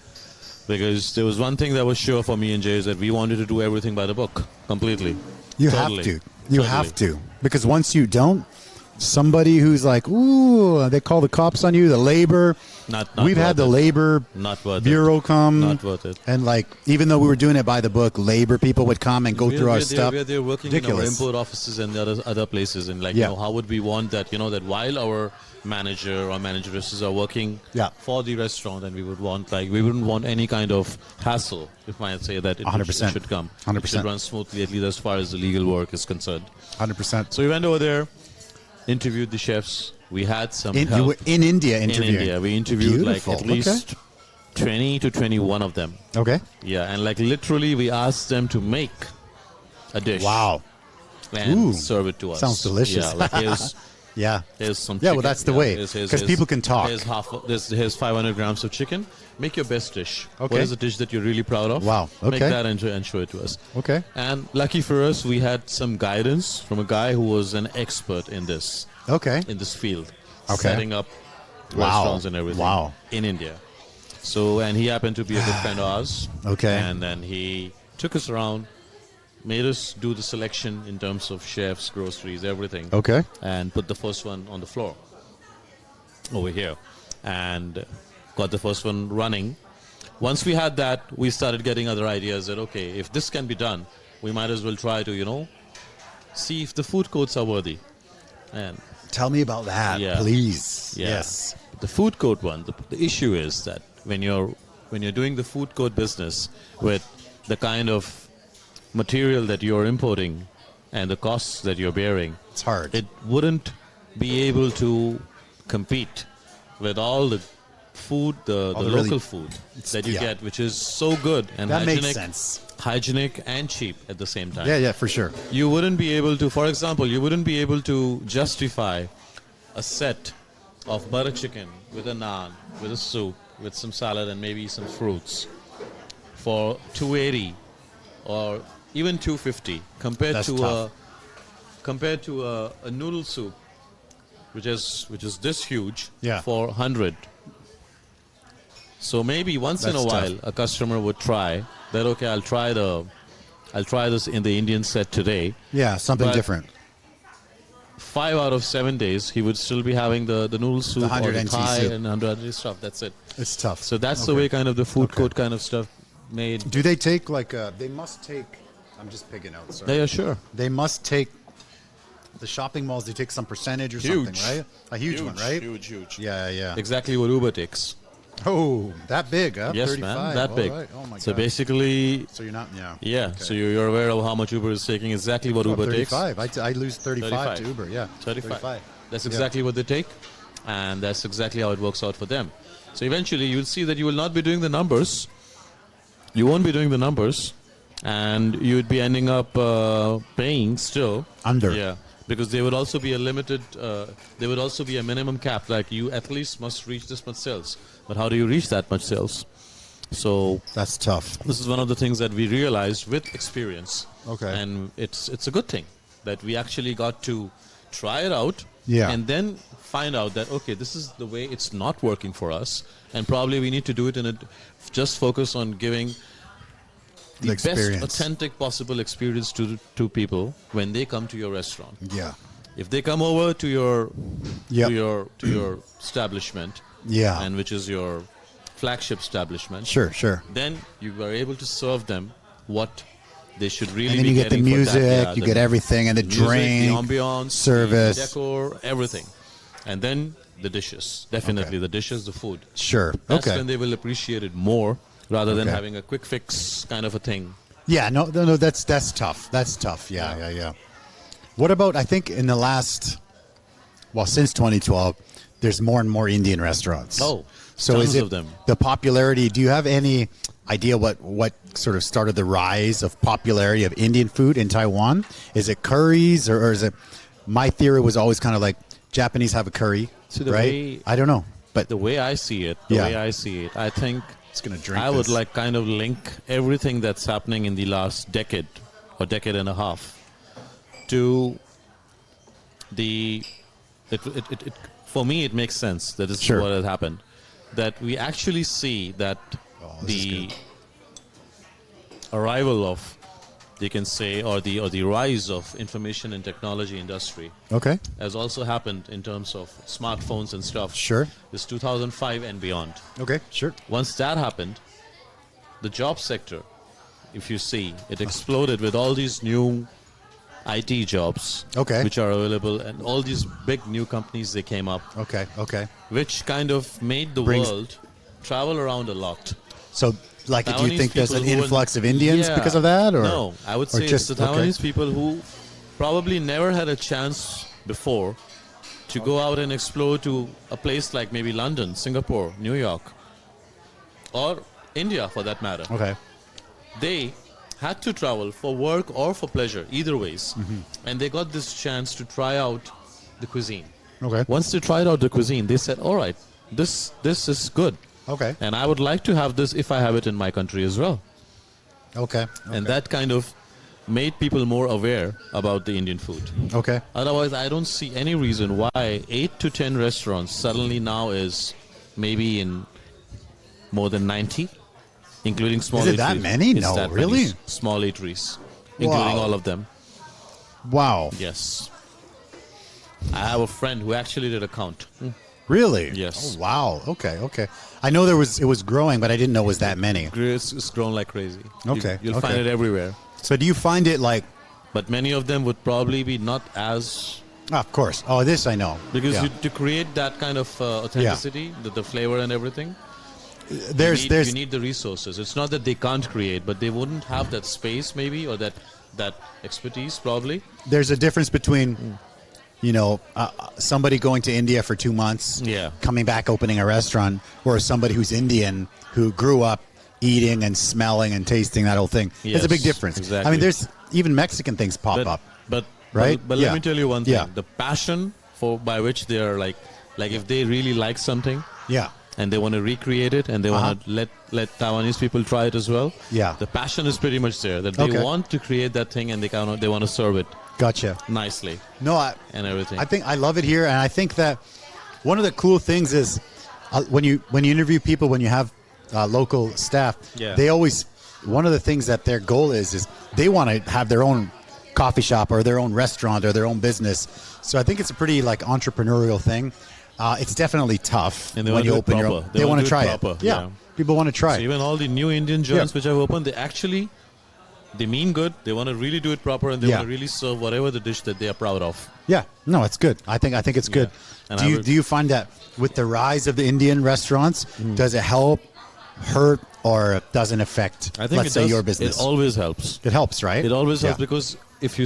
Because there was one thing that was sure for me and Jay is that we wanted to do everything by the book, completely. You have to. You have to. Because once you don't, somebody who's like, ooh, they call the cops on you, the labor. We've had the labor bureau come. Not worth it. And like, even though we were doing it by the book, labor people would come and go through our stuff. They're working Ridiculous. in our import offices and the other places. And like, how would we want that, that while our manager or manageresses are working for the restaurant, and we wouldn't want any kind of hassle, if I might say that it 100%. Should come. 100%. It should run smoothly, at least as far as the legal work is concerned. 100%. So we went over there, interviewed the chefs. We had some help. You were in India interviewing? In India. We interviewed like at least 20 to 21 of them. Okay. Yeah, and like literally we asked them to make a dish. Wow. And serve it to us. Sounds delicious. Yeah, like here's here's some chicken. Yeah, well, that's the way. Because people can talk. Here's 500 grams of chicken. Make your best dish. Okay. What is a dish that you're really proud of? Wow. Okay. Make that and show it to us. Okay. And lucky for us, we had some guidance from a guy who was an expert in this. Okay. In this field. Okay. Setting up restaurants and everything. Wow. In India. So, and he happened to be a good friend of ours. Okay. And then he took us around, made us do the selection in terms of chefs, groceries, everything. Okay. And put the first one on the floor over here. And got the first one running. Once we had that, we started getting other ideas that, okay, if this can be done, we might as well try to, see if the food courts are worthy. And tell me about that, please. Yeah. Yes. The food court one, the issue is that when you're doing the food court business with the kind of material that you're importing and the costs that you're bearing, it's hard. It wouldn't be able to compete with all the food, the local food that you get, which is so good and that hygienic, makes sense. Hygienic and cheap at the same time. Yeah, for sure. You wouldn't be able to, for example, justify a set of butter chicken with a naan, with a soup, with some salad and maybe some fruits for $280 or even $250 compared to a noodle soup, which is this huge, for $100. So maybe once in a while a customer would try that. Okay, I'll try this in the Indian set today. Yeah, something different. 5 out of 7 days, he would still be having the noodle soup or the Thai soup. And 100 stuff. That's it. It's tough. So that's the way kind of the food court kind of stuff made. Do they take they must take, I'm just picking out, sorry. Yeah, sure. They must take, the shopping malls, they take some percentage or something, right? A huge one, right? Huge. Yeah. Exactly what Uber takes. Oh, that big, huh? Yes, 35. man, that big. Right. Oh my God. So basically, so you're not, yeah. Okay. So you're aware of how much Uber is taking. Exactly what Uber 35. takes. I lose 35 to Uber. Yeah, 35. That's exactly what they take, and that's exactly how it works out for them. So eventually, you'll see that you will not be doing the numbers. You won't be doing the numbers, and you'd be ending up paying still under. Yeah. Because there would also be a limited, there would also be a minimum cap, like you at least must reach this much sales. But how do you reach that much sales? So that's tough. This is one of the things that we realized with experience. Okay. And it's a good thing that we actually got to try it out. Yeah. And then find out that, okay, this is the way it's not working for us. And probably we need to do it just focus on giving the best authentic possible experience to people when they come to your restaurant. Yeah. If they come over to your establishment, and which is your flagship establishment, sure, then you are able to serve them what they should really be getting. And then you get the music, you get everything, and the drink, the ambiance, service, the decor, everything, and then the dishes. Definitely the dishes, the food. Sure. That's when they will appreciate it more. Rather than having a quick fix kind of a thing. Yeah, no, that's tough. That's tough. Yeah. What about, I think in the last, since 2012, there's more and more Indian restaurants. Oh, so tons is it of them. The popularity, do you have any idea what sort of started the rise of popularity of Indian food in Taiwan? Is it curries or is it, my theory was always kind of like Japanese have a curry, right? I don't know. But the way I see it, I think I would like kind of link everything that's happening in the last decade or decade and a half to for me it makes sense that this is what has happened, that we actually see that the arrival of, you can say, or the rise of information and technology industry has also happened in terms of smartphones and stuff. This 2005 and beyond. Once that happened, the job sector, if you see, it exploded with all these new IT jobs which are available, and all these big new companies, they came up. Which kind of made the world travel around a lot. So do you think there's an influx of Indians because of that? Or? No, I would say it's the Taiwanese people who probably never had a chance before to go out and explore to a place like maybe London, Singapore, New York, or India for that matter. They had to travel for work or for pleasure, either ways. And they got this chance to try out the cuisine. Once they tried out the cuisine, they said, all right, this is good. And I would like to have this if I have it in my country as well. And that kind of made people more aware about the Indian food. Otherwise, I don't see any reason why 8 to 10 restaurants suddenly now is maybe in more than 90, including small eateries. Is it that many? It's No, that really? many small eateries, including all of them. Wow. Yes. I have a friend who actually did a count. Really? Yes. Oh, wow. Okay. I know it was growing, but I didn't know it was that many. It's grown like crazy. Okay. You'll find it everywhere. So do you find it like... But many of them would probably be not as... of course. Oh, this I know. Because to create that kind of authenticity, the flavor and everything, you need the resources. It's not that they can't create, but they wouldn't have that space maybe, or that expertise probably. There's a difference between... somebody going to India for 2 months, coming back, opening a restaurant, or somebody who's Indian who grew up eating and smelling and tasting that whole thing. Yes, there's a big difference. Exactly. I mean, there's even Mexican things pop up. Right? But let me tell you one thing. The passion by which they are like if they really like something, and they want to recreate it, and they want to let Taiwanese people try it as well. Yeah. The passion is pretty much there. That they want to create that thing, and they want to serve it. Gotcha. Nicely. No, and everything. I think I love it here, and I think that one of the cool things is when you interview people, when you have local staff, they always, one of the things that their goal is they want to have their own coffee shop or their own restaurant or their own business. So I think it's a pretty entrepreneurial thing. It's definitely tough and when you open your own. They want to try it. Yeah. People want to try it. Even all the new Indian joints which I've opened, they mean good. They want to really do it proper, and they want to really serve whatever the dish that they are proud of. Yeah, no, it's good. I think it's good. Do you find that with the rise of the Indian restaurants, does it help, hurt, or doesn't affect? Let's say your business. It always helps. It helps, right? It always helps because if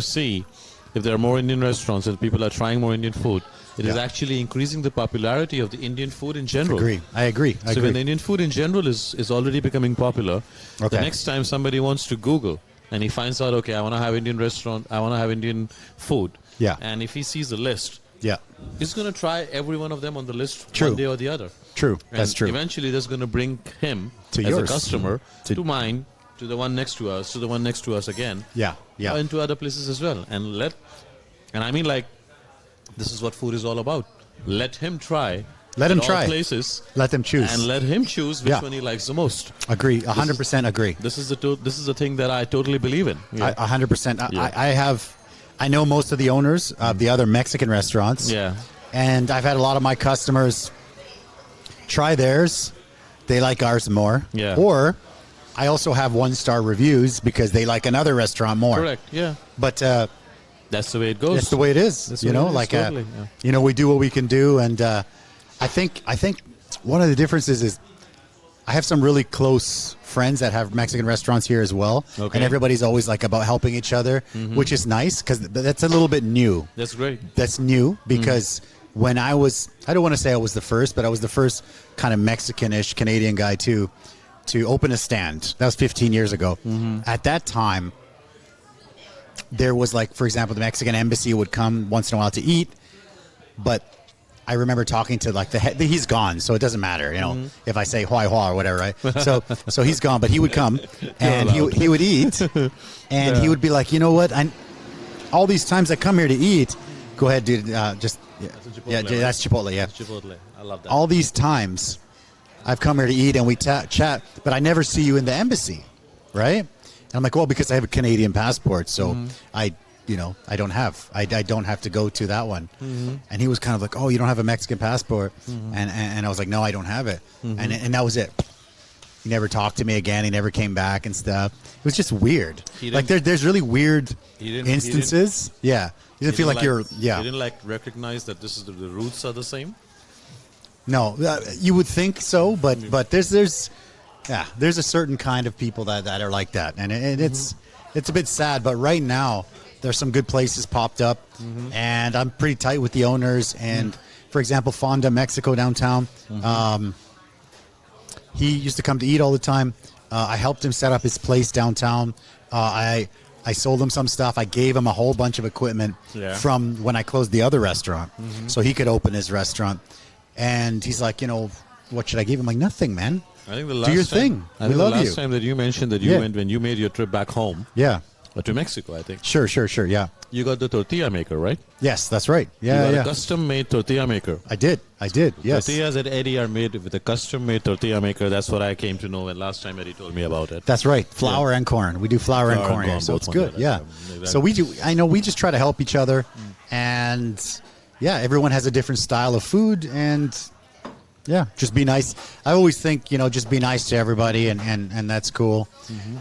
there are more Indian restaurants and people are trying more Indian food, it is actually increasing the popularity of the Indian food in general. I agree. So when the Indian food in general is already becoming popular, the next time somebody wants to Google and he finds out, okay, I want to have Indian restaurant, I want to have Indian food. Yeah. And if he sees the list, he's going to try every one of them on the list one day or the other. True. And that's true. Eventually that's going to bring him to as yours. A customer to mine, to the one next to us, to the one next to us again. Yeah. And to other places as well. And I mean, like, this is what food is all about. Let him try. Let him try. Places. Let them choose. And let him choose which one he likes the most. Agree. 100% agree. This is the thing that I totally believe in. 100%. I know most of the owners of the other Mexican restaurants. Yeah. And I've had a lot of my customers try theirs. They like ours more. Yeah. Or I also have 1-star reviews because they like another restaurant more. Correct. Yeah. But that's the way it goes. That's the way it is. Totally, we do what we can do, and I think one of the differences is I have some really close friends that have Mexican restaurants here as well, and everybody's always like about helping each other, which is nice because that's a little bit new. That's great. That's new because when I don't want to say I was the first, but I was the first kind of Mexican-ish Canadian guy to open a stand. That was 15 years ago. At that time, there was for example, the Mexican embassy would come once in a while to eat, but I remember talking to the head. He's gone, so it doesn't matter, if I say Hua Hua or whatever, right? So he's gone, but he would come and he would eat, and he would be like, you know what? All these times I come here to eat, go ahead, dude. That's Chipotle. Yeah, Chipotle. I love that. All these times I've come here to eat and we chat, but I never see you in the embassy, right? And I'm like, well, because I have a Canadian passport, so I don't have to go to that one. And he was kind of like, oh, you don't have a Mexican passport? And I was like, no, I don't have it. And that was it. He never talked to me again. He never came back and stuff. It was just weird. There's really weird instances. You didn't feel like you're. Yeah. You didn't recognize that this is the roots are the same. No, you would think so, but there's a certain kind of people that are like that, and it's a bit sad. But right now, there's some good places popped up, and I'm pretty tight with the owners. And for example, Fonda Mexico downtown, he used to come to eat all the time. I helped him set up his place downtown. I sold him some stuff. I gave him a whole bunch of equipment from when I closed the other restaurant, so he could open his restaurant. And he's like, what should I give him? Like, nothing, man. I think the last do your time, thing. I we think love the last you. time that you mentioned that you went when you made your trip back home. Yeah. to Mexico, I think. Sure. Yeah. You got the tortilla maker, right? Yes, that's right. Yeah, you got yeah. a custom-made tortilla maker. I did. Yes. Tortillas at Eddie are made with a custom-made tortilla maker. That's what I came to know when last time Eddie told me about it. That's right. Flour and corn. We do flour and corn here, so it's good. Yeah. Exactly. So we do. I know we just try to help each other, and yeah, everyone has a different style of food, and yeah, just be nice. I always think, just be nice to everybody, and that's cool.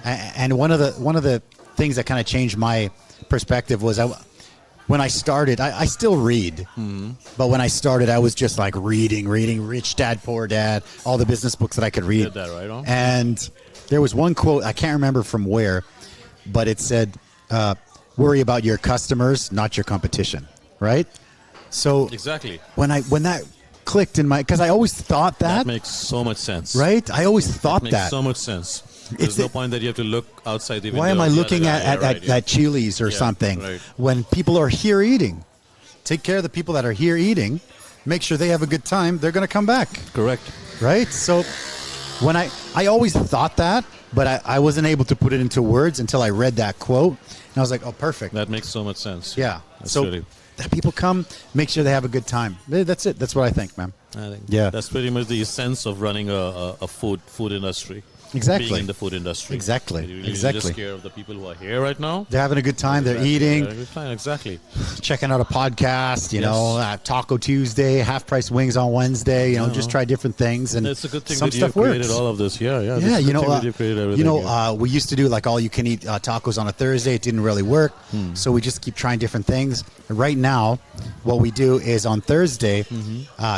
And one of the things that kind of changed my perspective was when I started, I still read, but when I started, I was just like reading Rich Dad, Poor Dad, all the business books that I could read. Did that right on. And there was one quote, I can't remember from where, but it said, worry about your customers, not your competition, right? So exactly. When that clicked in my, because I always thought that makes so much sense, right? I always thought that that makes so much sense. There's no point that you have to look outside the window. Why am I looking at Chili's or something when people are here eating? Take care of the people that are here eating. Make sure they have a good time. They're going to come back. Correct. Right? So when I always thought that, but I wasn't able to put it into words until I read that quote. And I was like, oh, perfect. That makes so much sense. Yeah. That's so really... that people come, make sure they have a good time. That's it. That's what I think, man. I think that's pretty much the essence of running a food industry. Exactly. Being in the food industry. Exactly. You really exactly. Take care of the people who are here right now. They're having a good time. They're eating. They're having a good time. Exactly. Checking out a podcast, you know, Taco Tuesday, half price wings on Wednesday, just try different things. And it's a good thing some that stuff you created works. all of this. Yeah. We used to do like all you can eat tacos on a Thursday. It didn't really work. So we just keep trying different things. Right now, what we do is on Thursday,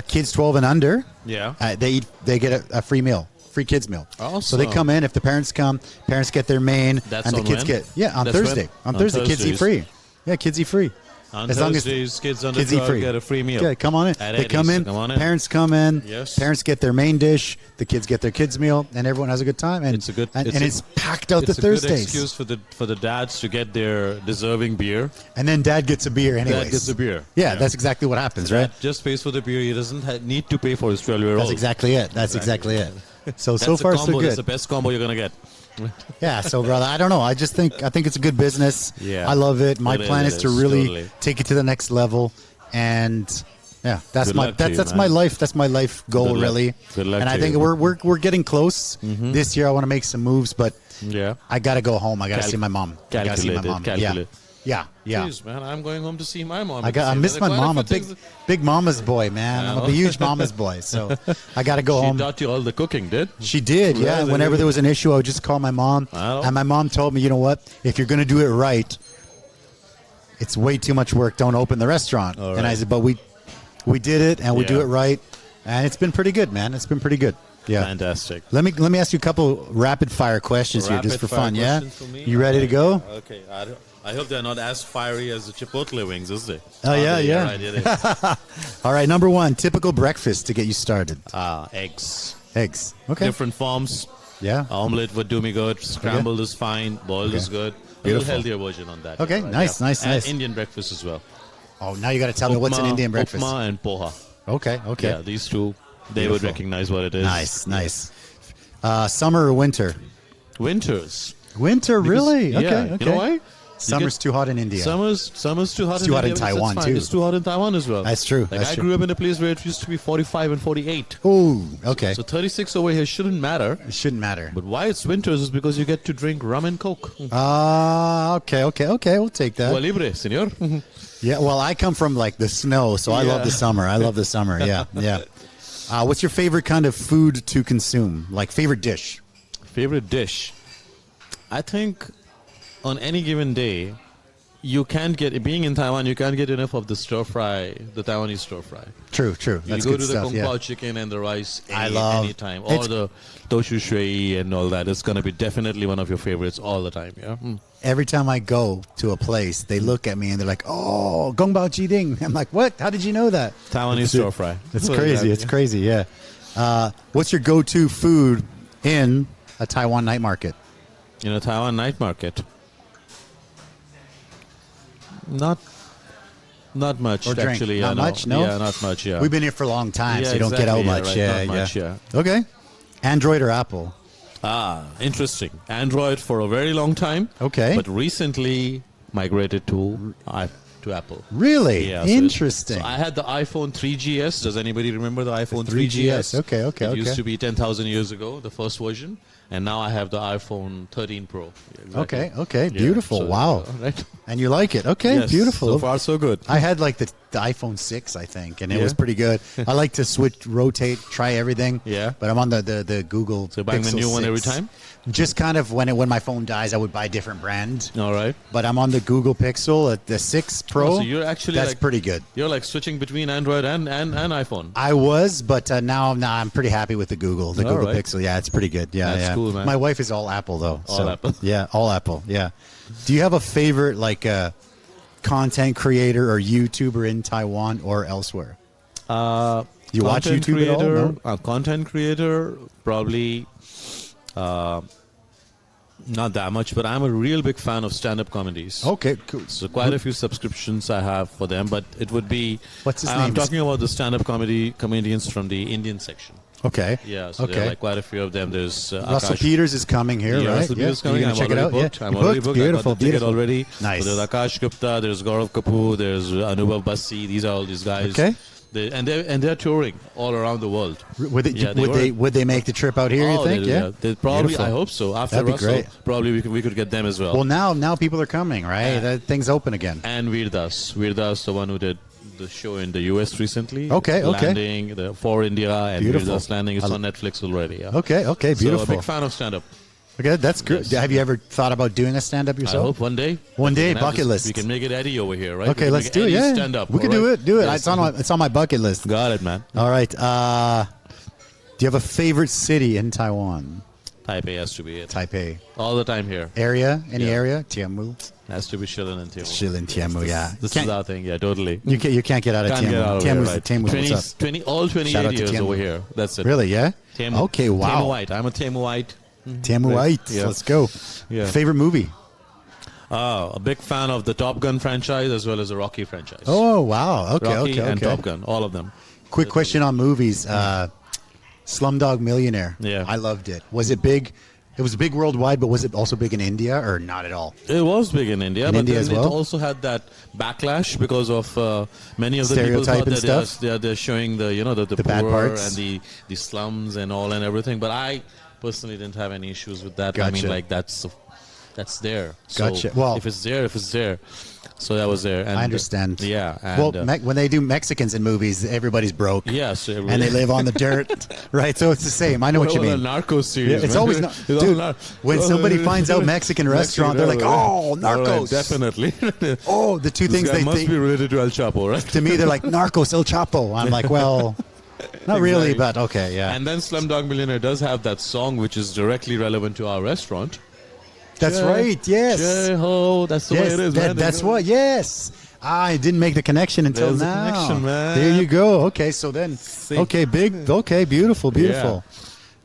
kids 12 and under, they get a free meal. Free kids meal. Awesome. So they come in. If the parents come, parents get their main, That's and the kids get on Thursday. On Thursday, kids eat free. Yeah, kids eat free. On Thursdays, kids under 12 get a free meal. Yeah, come on in. They come in. Parents come in. Yes. Parents get their main dish. The kids get their kids meal, and everyone has a good time. And it's packed out the Thursdays. It's a good excuse for the dads to get their deserving beer. And then dad gets a beer anyways. Dad gets a beer. Yeah, that's exactly what happens, right? Dad just pays for the beer. He doesn't need to pay for his 12-year-old. That's exactly it. That's exactly it. So far, so good. That's the best combo you're gonna get. Yeah, so brother, I don't know. I think it's a good business. Yeah, I love it. My plan is to really totally take it to the next level, and yeah, that's my life. That's my life goal, really. Good luck and I think we're getting close. This year, I want to make some moves, but I gotta go home. I gotta see my mom. Calculate. Yeah. Jeez, man, I'm going home to see my mom. I miss my mom. A big mama's boy, man. I'm a huge mama's boy. So I got to go home. She taught you all the cooking, did? She did, yeah. Whenever there was an issue, I would just call my mom. And my mom told me, you know what? If you're going to do it right, it's way too much work. Don't open the restaurant. Right. And I said, but we did it, and we do it right. And it's been pretty good, man. It's been pretty good. Yeah. Fantastic. Let me ask you a couple rapid fire questions here, just for fun. Yeah. You ready to go? Okay. I hope they're not as fiery as the Chipotle wings, is they? Oh, yeah. Right, it is. All right, number one, typical breakfast to get you started. Eggs. Eggs. Okay. Different forms. Yeah. Omelette would do me good. Scrambled is fine. Boiled is good. A little healthier version on that. Okay, nice. And Indian breakfast as well. Oh, now you got to tell me what's an Indian breakfast. Upma and poha. Okay. Yeah, these two, they would recognize what it is. Nice. Summer or winter? Winters. Winter, really? Okay. You know why? Summer's too hot in India. Summer's too hot. It's too hot in Taiwan too. It's too hot in Taiwan as well. That's true. I grew up in a place where it used to be 45 and 48. Oh, okay. So 36 over here shouldn't matter. It shouldn't matter. But why it's winters is because you get to drink rum and coke. Okay. We'll take that. Well, libre, senor. Yeah. Well, I come from like the snow, so I love the summer. Yeah. What's your favorite kind of food to consume? Like favorite dish? Favorite dish? I think on any given day, you can't get, being in Taiwan, you can't get enough of the Taiwanese stir fry. True. That's you go good to the stuff, Kung Pao chicken and the rice anytime. Or the Toshu Shui and all that. It's going to be definitely one of your favorites all the time, yeah? Every time I go to a place, they look at me and they're like, oh, Gong Bao Ji Ding. I'm like, what? How did you know that? Taiwanese stir fry. It's crazy. It's crazy, yeah. What's your go-to food in a Taiwan night market? In a Taiwan night market? Not much, actually. Not much, no? Yeah, not much, yeah. We've been here for a long time, so you don't get out much. Right, not much. Okay. Android or Apple? Interesting. Android for a very long time. Okay. But recently migrated to Apple. Really? Yeah, Interesting. So I had the iPhone 3GS. Does anybody remember the iPhone 3GS. Okay. It used to be 10,000 years ago, the first version. And now I have the iPhone 13 Pro. Exactly. Okay. Yeah, Beautiful. so, Wow. Right. And you like it. Okay. Yes, Beautiful. So far, so good. I had like the iPhone 6, I think, and it was pretty good. I like to rotate, try everything. Yeah. But I'm on the Google. So buying Pixel the new 6. one every time? Just kind of when my phone dies, I would buy a different brand. All right. But I'm on the Google Pixel, the 6 Pro. So you're actually that's pretty good. You're like switching between Android and iPhone. I was, but now I'm pretty happy with the Google right. Pixel. Yeah, it's pretty good. Yeah, That's cool, man. My wife is all Apple though. All Apple. Yeah, all Apple. Yeah. Do you have a favorite content creator or YouTuber in Taiwan or elsewhere? You watch YouTube at all? No? Content creator, probably not that much, but I'm a real big fan of stand-up comedies. Okay, cool. So quite a few subscriptions I have for them, but it would be... What's his name? I'm talking about the stand-up comedians from the Indian section. Okay. Yeah, so there are like quite a few of them. There's Russell Peters is coming here, right? Russell Peters is coming. You're I'm check it out. booked. Yeah. I'm already booked. Beautiful, I got the ticket already. Nice. So there's Akash Gupta, there's Gaurav Kapoor, there's Anubhav Bassi. These are all these guys. Okay. They're touring all around the world. Would they make the trip out here? You think? They probably. Beautiful. I hope so. After That'd be Russell, great. probably we could get them as well. Well, now people are coming, right? That thing's open again. And Veer Das, the one who did the show in the US recently. Okay. Landing for India and Veer Das landing. It's on Netflix already. Yeah. Okay. Beautiful. So a big fan of stand-up. Okay, that's good. Yes. Have you ever thought about doing a stand-up yourself? I hope one day. One day, bucket list. We can make it Eddie over here, right? Okay, let's do it. Yeah, stand up. We can do it. Yes. It's on my bucket list. Got it, man. All right. Do you have a favorite city in Taiwan? Taipei has to be it. Taipei. All the time here. Area? Any area? Tianmu. Has to be Shilin and Tianmu. Shilin, Tianmu. Yeah. This is our thing. Yeah, totally. You can't get out of Tianmu. Tianmu's what's up. 28 years over here. That's it. Really? Yeah. Tianmu. Okay. Wow. Tianmuite. I'm a Tianmuite. Tianmuite. Yeah. Let's go. Yeah. Favorite movie? A big fan of the Top Gun franchise as well as the Rocky franchise. Oh, wow. Okay. Rocky and Top Gun, all of them. Quick question on movies. Slumdog Millionaire. Yeah. I loved it. Was it big? It was big worldwide, but was it also big in India or not at all? It was big in India, but India then as well? it also had that backlash because of many of the people Stereotype thought and that they're showing the bad poor parts? and the slums and all and everything. But I personally didn't have any issues with that. Gotcha. I mean, like that's there. So Gotcha. Well, if it's there. So that was there. And I understand. Yeah. And, well, when they do Mexicans in movies, everybody's broke. yeah. So And they live on the dirt, right? So it's the same. I know what you mean. The Narcos series. Yeah, it's man. always dude. When somebody finds out Mexican restaurant, they're like, "Oh, Narcos!" Right, definitely. Oh, the two This things guy they must think be related to El Chapo, right? to me, they're like Narcos, El Chapo. I'm like, well, not really, Exactly. but okay, yeah. And then Slumdog Millionaire does have that song which is directly relevant to our restaurant. That's right. Yes. Jai-ho, that's the way it is, man. That's what. Yes. I didn't make the connection until There's the now. connection, man. There you go. Okay, so then. See. Okay, big. Okay, beautiful.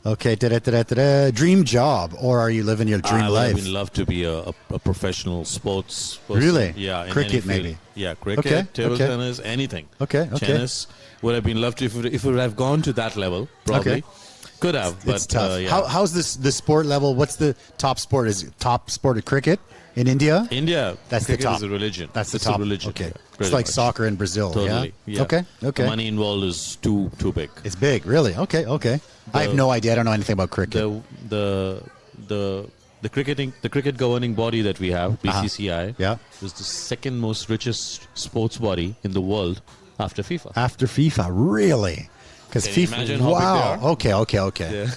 Okay, dream job, or are you living your dream life? I would love to be a professional sports person. Really? Yeah. in Cricket, any field. maybe? Yeah, cricket, Okay, table okay. tennis, anything. Okay. Tennis would have been loved to if it would have gone to that level, probably. Okay. Could have, but It's tough. yeah. How's the sport level? What's the top sport? Is it top sport of cricket in India? India, That's the cricket top. is a religion. That's it's the top. a religion. Okay. Yeah, It's pretty like much. soccer in Brazil. Totally. Yeah? Yeah. Okay. The money involved is too big. It's big, really. Okay. I have no idea. I don't know anything about cricket. The cricket governing body that we have, BCCI, Yeah. is the second most richest sports body in the world after FIFA. After FIFA, really? Because Can you FIFA. imagine how big they Wow. are? Okay. Yeah.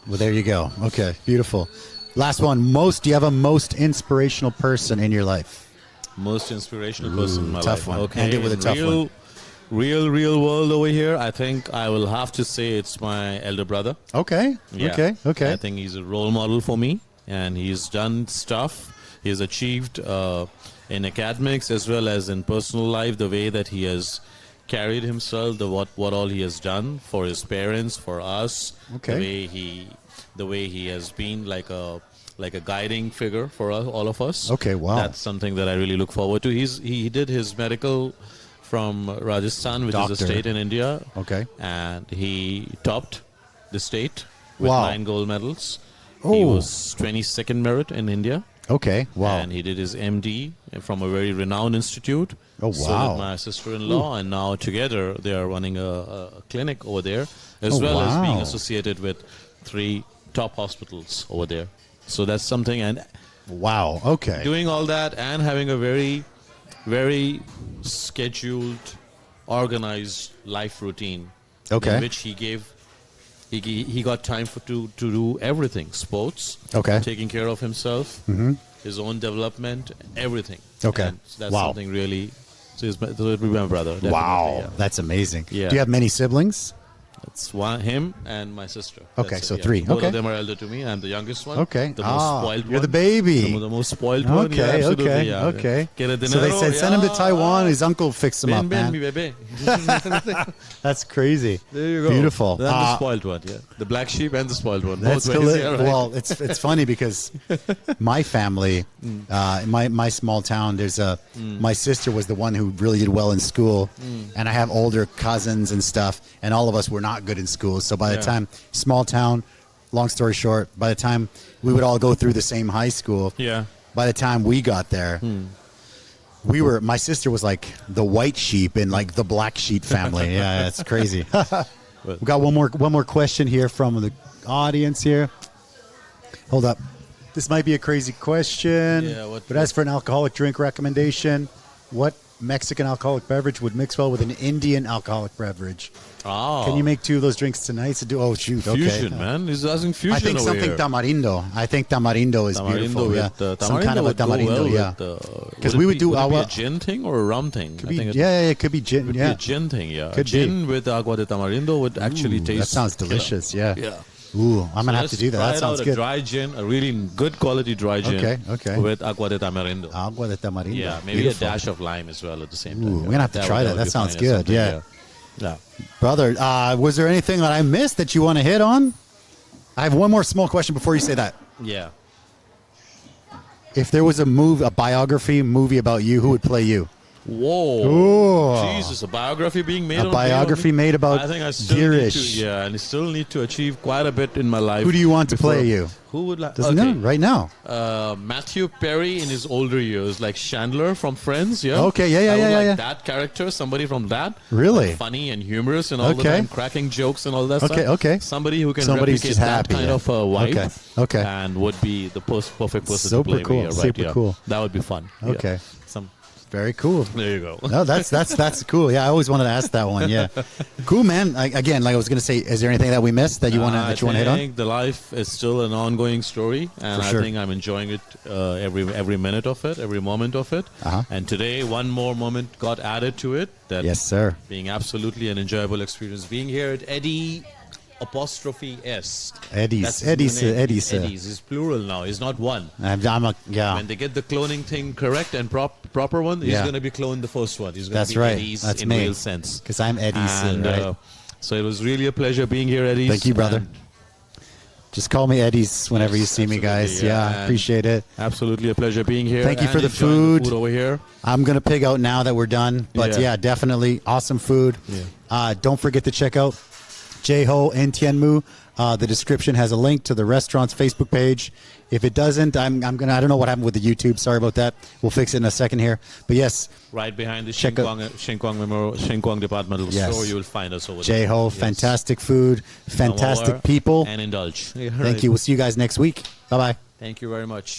Well, there you go. Okay, beautiful. Last one. Do you have a most inspirational person in your life? Most inspirational person in my tough life. one. Okay, End it with a tough one. Real world over here. I think I will have to say it's my elder brother. Okay. Yeah. Okay. I think he's a role model for me, and he's done stuff. He's achieved in academics as well as in personal life. The way that he has carried himself, what all he has done for his parents, for us. Okay. The way he has been like a guiding figure for us, all of us. Okay. Wow. That's something that I really look forward to. He did his medical from Rajasthan, which is a state in India. Okay. And he topped the state with Wow. 9 gold medals. He was 22nd merit in India. Okay, wow. And he did his MD from a very renowned institute. Oh, wow. So did my sister-in-law, and now together they are running a clinic over there, as well as being associated with 3 top hospitals over there. So that's something. And wow, okay. Doing all that and having a very, very scheduled, organized life routine. Okay. In which he got time to do everything. Sports. Okay. Taking care of himself. Mm-hmm. His own development. Everything. Okay. And that's something really. So it would be my brother. Wow, yeah. that's amazing. Yeah. Do you have many siblings? It's him and my sister. Okay, so 3. Both okay. of them are elder to me. I'm the youngest one. Okay. The most spoiled one. You're the baby. The most spoiled one. Okay, Yeah, absolutely. okay, Yeah. okay. Get a dinero, So they said, send him to Taiwan. His uncle fixed him up, man. mi bebe. That's crazy. There you go. Beautiful. I'm the spoiled one, yeah. The black sheep and the spoiled one. That's Both ways, yeah, right. Well, it's funny because my family, my small town, my sister was the one who really did well in school, and I have older cousins and stuff, and all of us were not good in school. So by the time, small town, long story short, by the time we would all go through the same high school, by the time we got there, my sister was like the white sheep in like the black sheep family. Yeah, it's crazy. We got one more question here from the audience here. Hold up. This might be a crazy question, but as for an alcoholic drink recommendation, what Mexican alcoholic beverage would mix well with an Indian alcoholic beverage? Oh. Can you make 2 of those drinks tonight? Oh, shoot. Okay. Fusion, man. He's asking fusion. I think over something here. tamarindo. I think tamarindo is beautiful. With, some kind of a tamarindo, Because we would do it be a gin thing or a rum thing? It could be gin. Would be a gin thing, yeah. Could gin with agua de tamarindo would actually taste. That sounds delicious, Yeah. Ooh, I'm going to have to do that. That sounds good. A dry gin, a really good quality dry gin. Okay. With agua de tamarindo. Agua de tamarindo. Yeah, maybe a dash of lime as well at the same time. Ooh, we're going to have to try that. That sounds good, yeah. Yeah. Brother, was there anything that I missed that you want to hit on? I have one more small question before you say that. Yeah. If there was a biography movie about you, who would play you? Whoa. Ooh. Jesus, a biography being made A biography made about I think I still Girish. and I still need to achieve quite a bit in my life. Who do you want to play you? Who would like? Doesn't know right now. Matthew Perry in his older years, like Chandler from Friends. Yeah. Okay. I would Yeah. that character, somebody from that. Really? Like funny and humorous and all the time, cracking jokes and all that stuff. Okay. Somebody who can Somebody's replicate just that happy, kind of a wife. Okay. And would be the perfect person Super to play cool. me. Super cool. That would be fun. Okay. Yeah. Very cool. There you go. No, that's cool. Yeah, I always wanted to ask that one. Yeah, cool, man. Again, like I was going to say, is there anything that we missed that you want to hit on? I think the life is still an ongoing story, and For sure. I think I'm enjoying it every minute of it, every moment of it. And today, one more moment got added to it. That yes, sir. Being absolutely an enjoyable experience. Being here at Eddie's. Eddie's. He's plural now. He's not one. When they get the cloning thing correct and proper one, he's going to be cloned the first one. He's going to be Eddie's in real sense. Because I'm Eddie's. And, right? So it was really a pleasure being here, Eddie's. Thank you, brother. Just call me Eddie's whenever you see me, guys. Yeah, appreciate it. Absolutely a pleasure being here. Thank you for the food. Over here. I'm going to pig out now that we're done. But yeah, definitely awesome food. Yeah. Don't forget to check out Ho in Tianmu. The description has a link to the restaurant's Facebook page. If it doesn't, I don't know what happened with the YouTube. Sorry about that. We'll fix it in a second here. But yes, right behind the Shenkwang departmental store, you will find us over there. Ho, fantastic food, fantastic people, and indulge. Thank you. We'll see you guys next week. Bye bye. Thank you very much.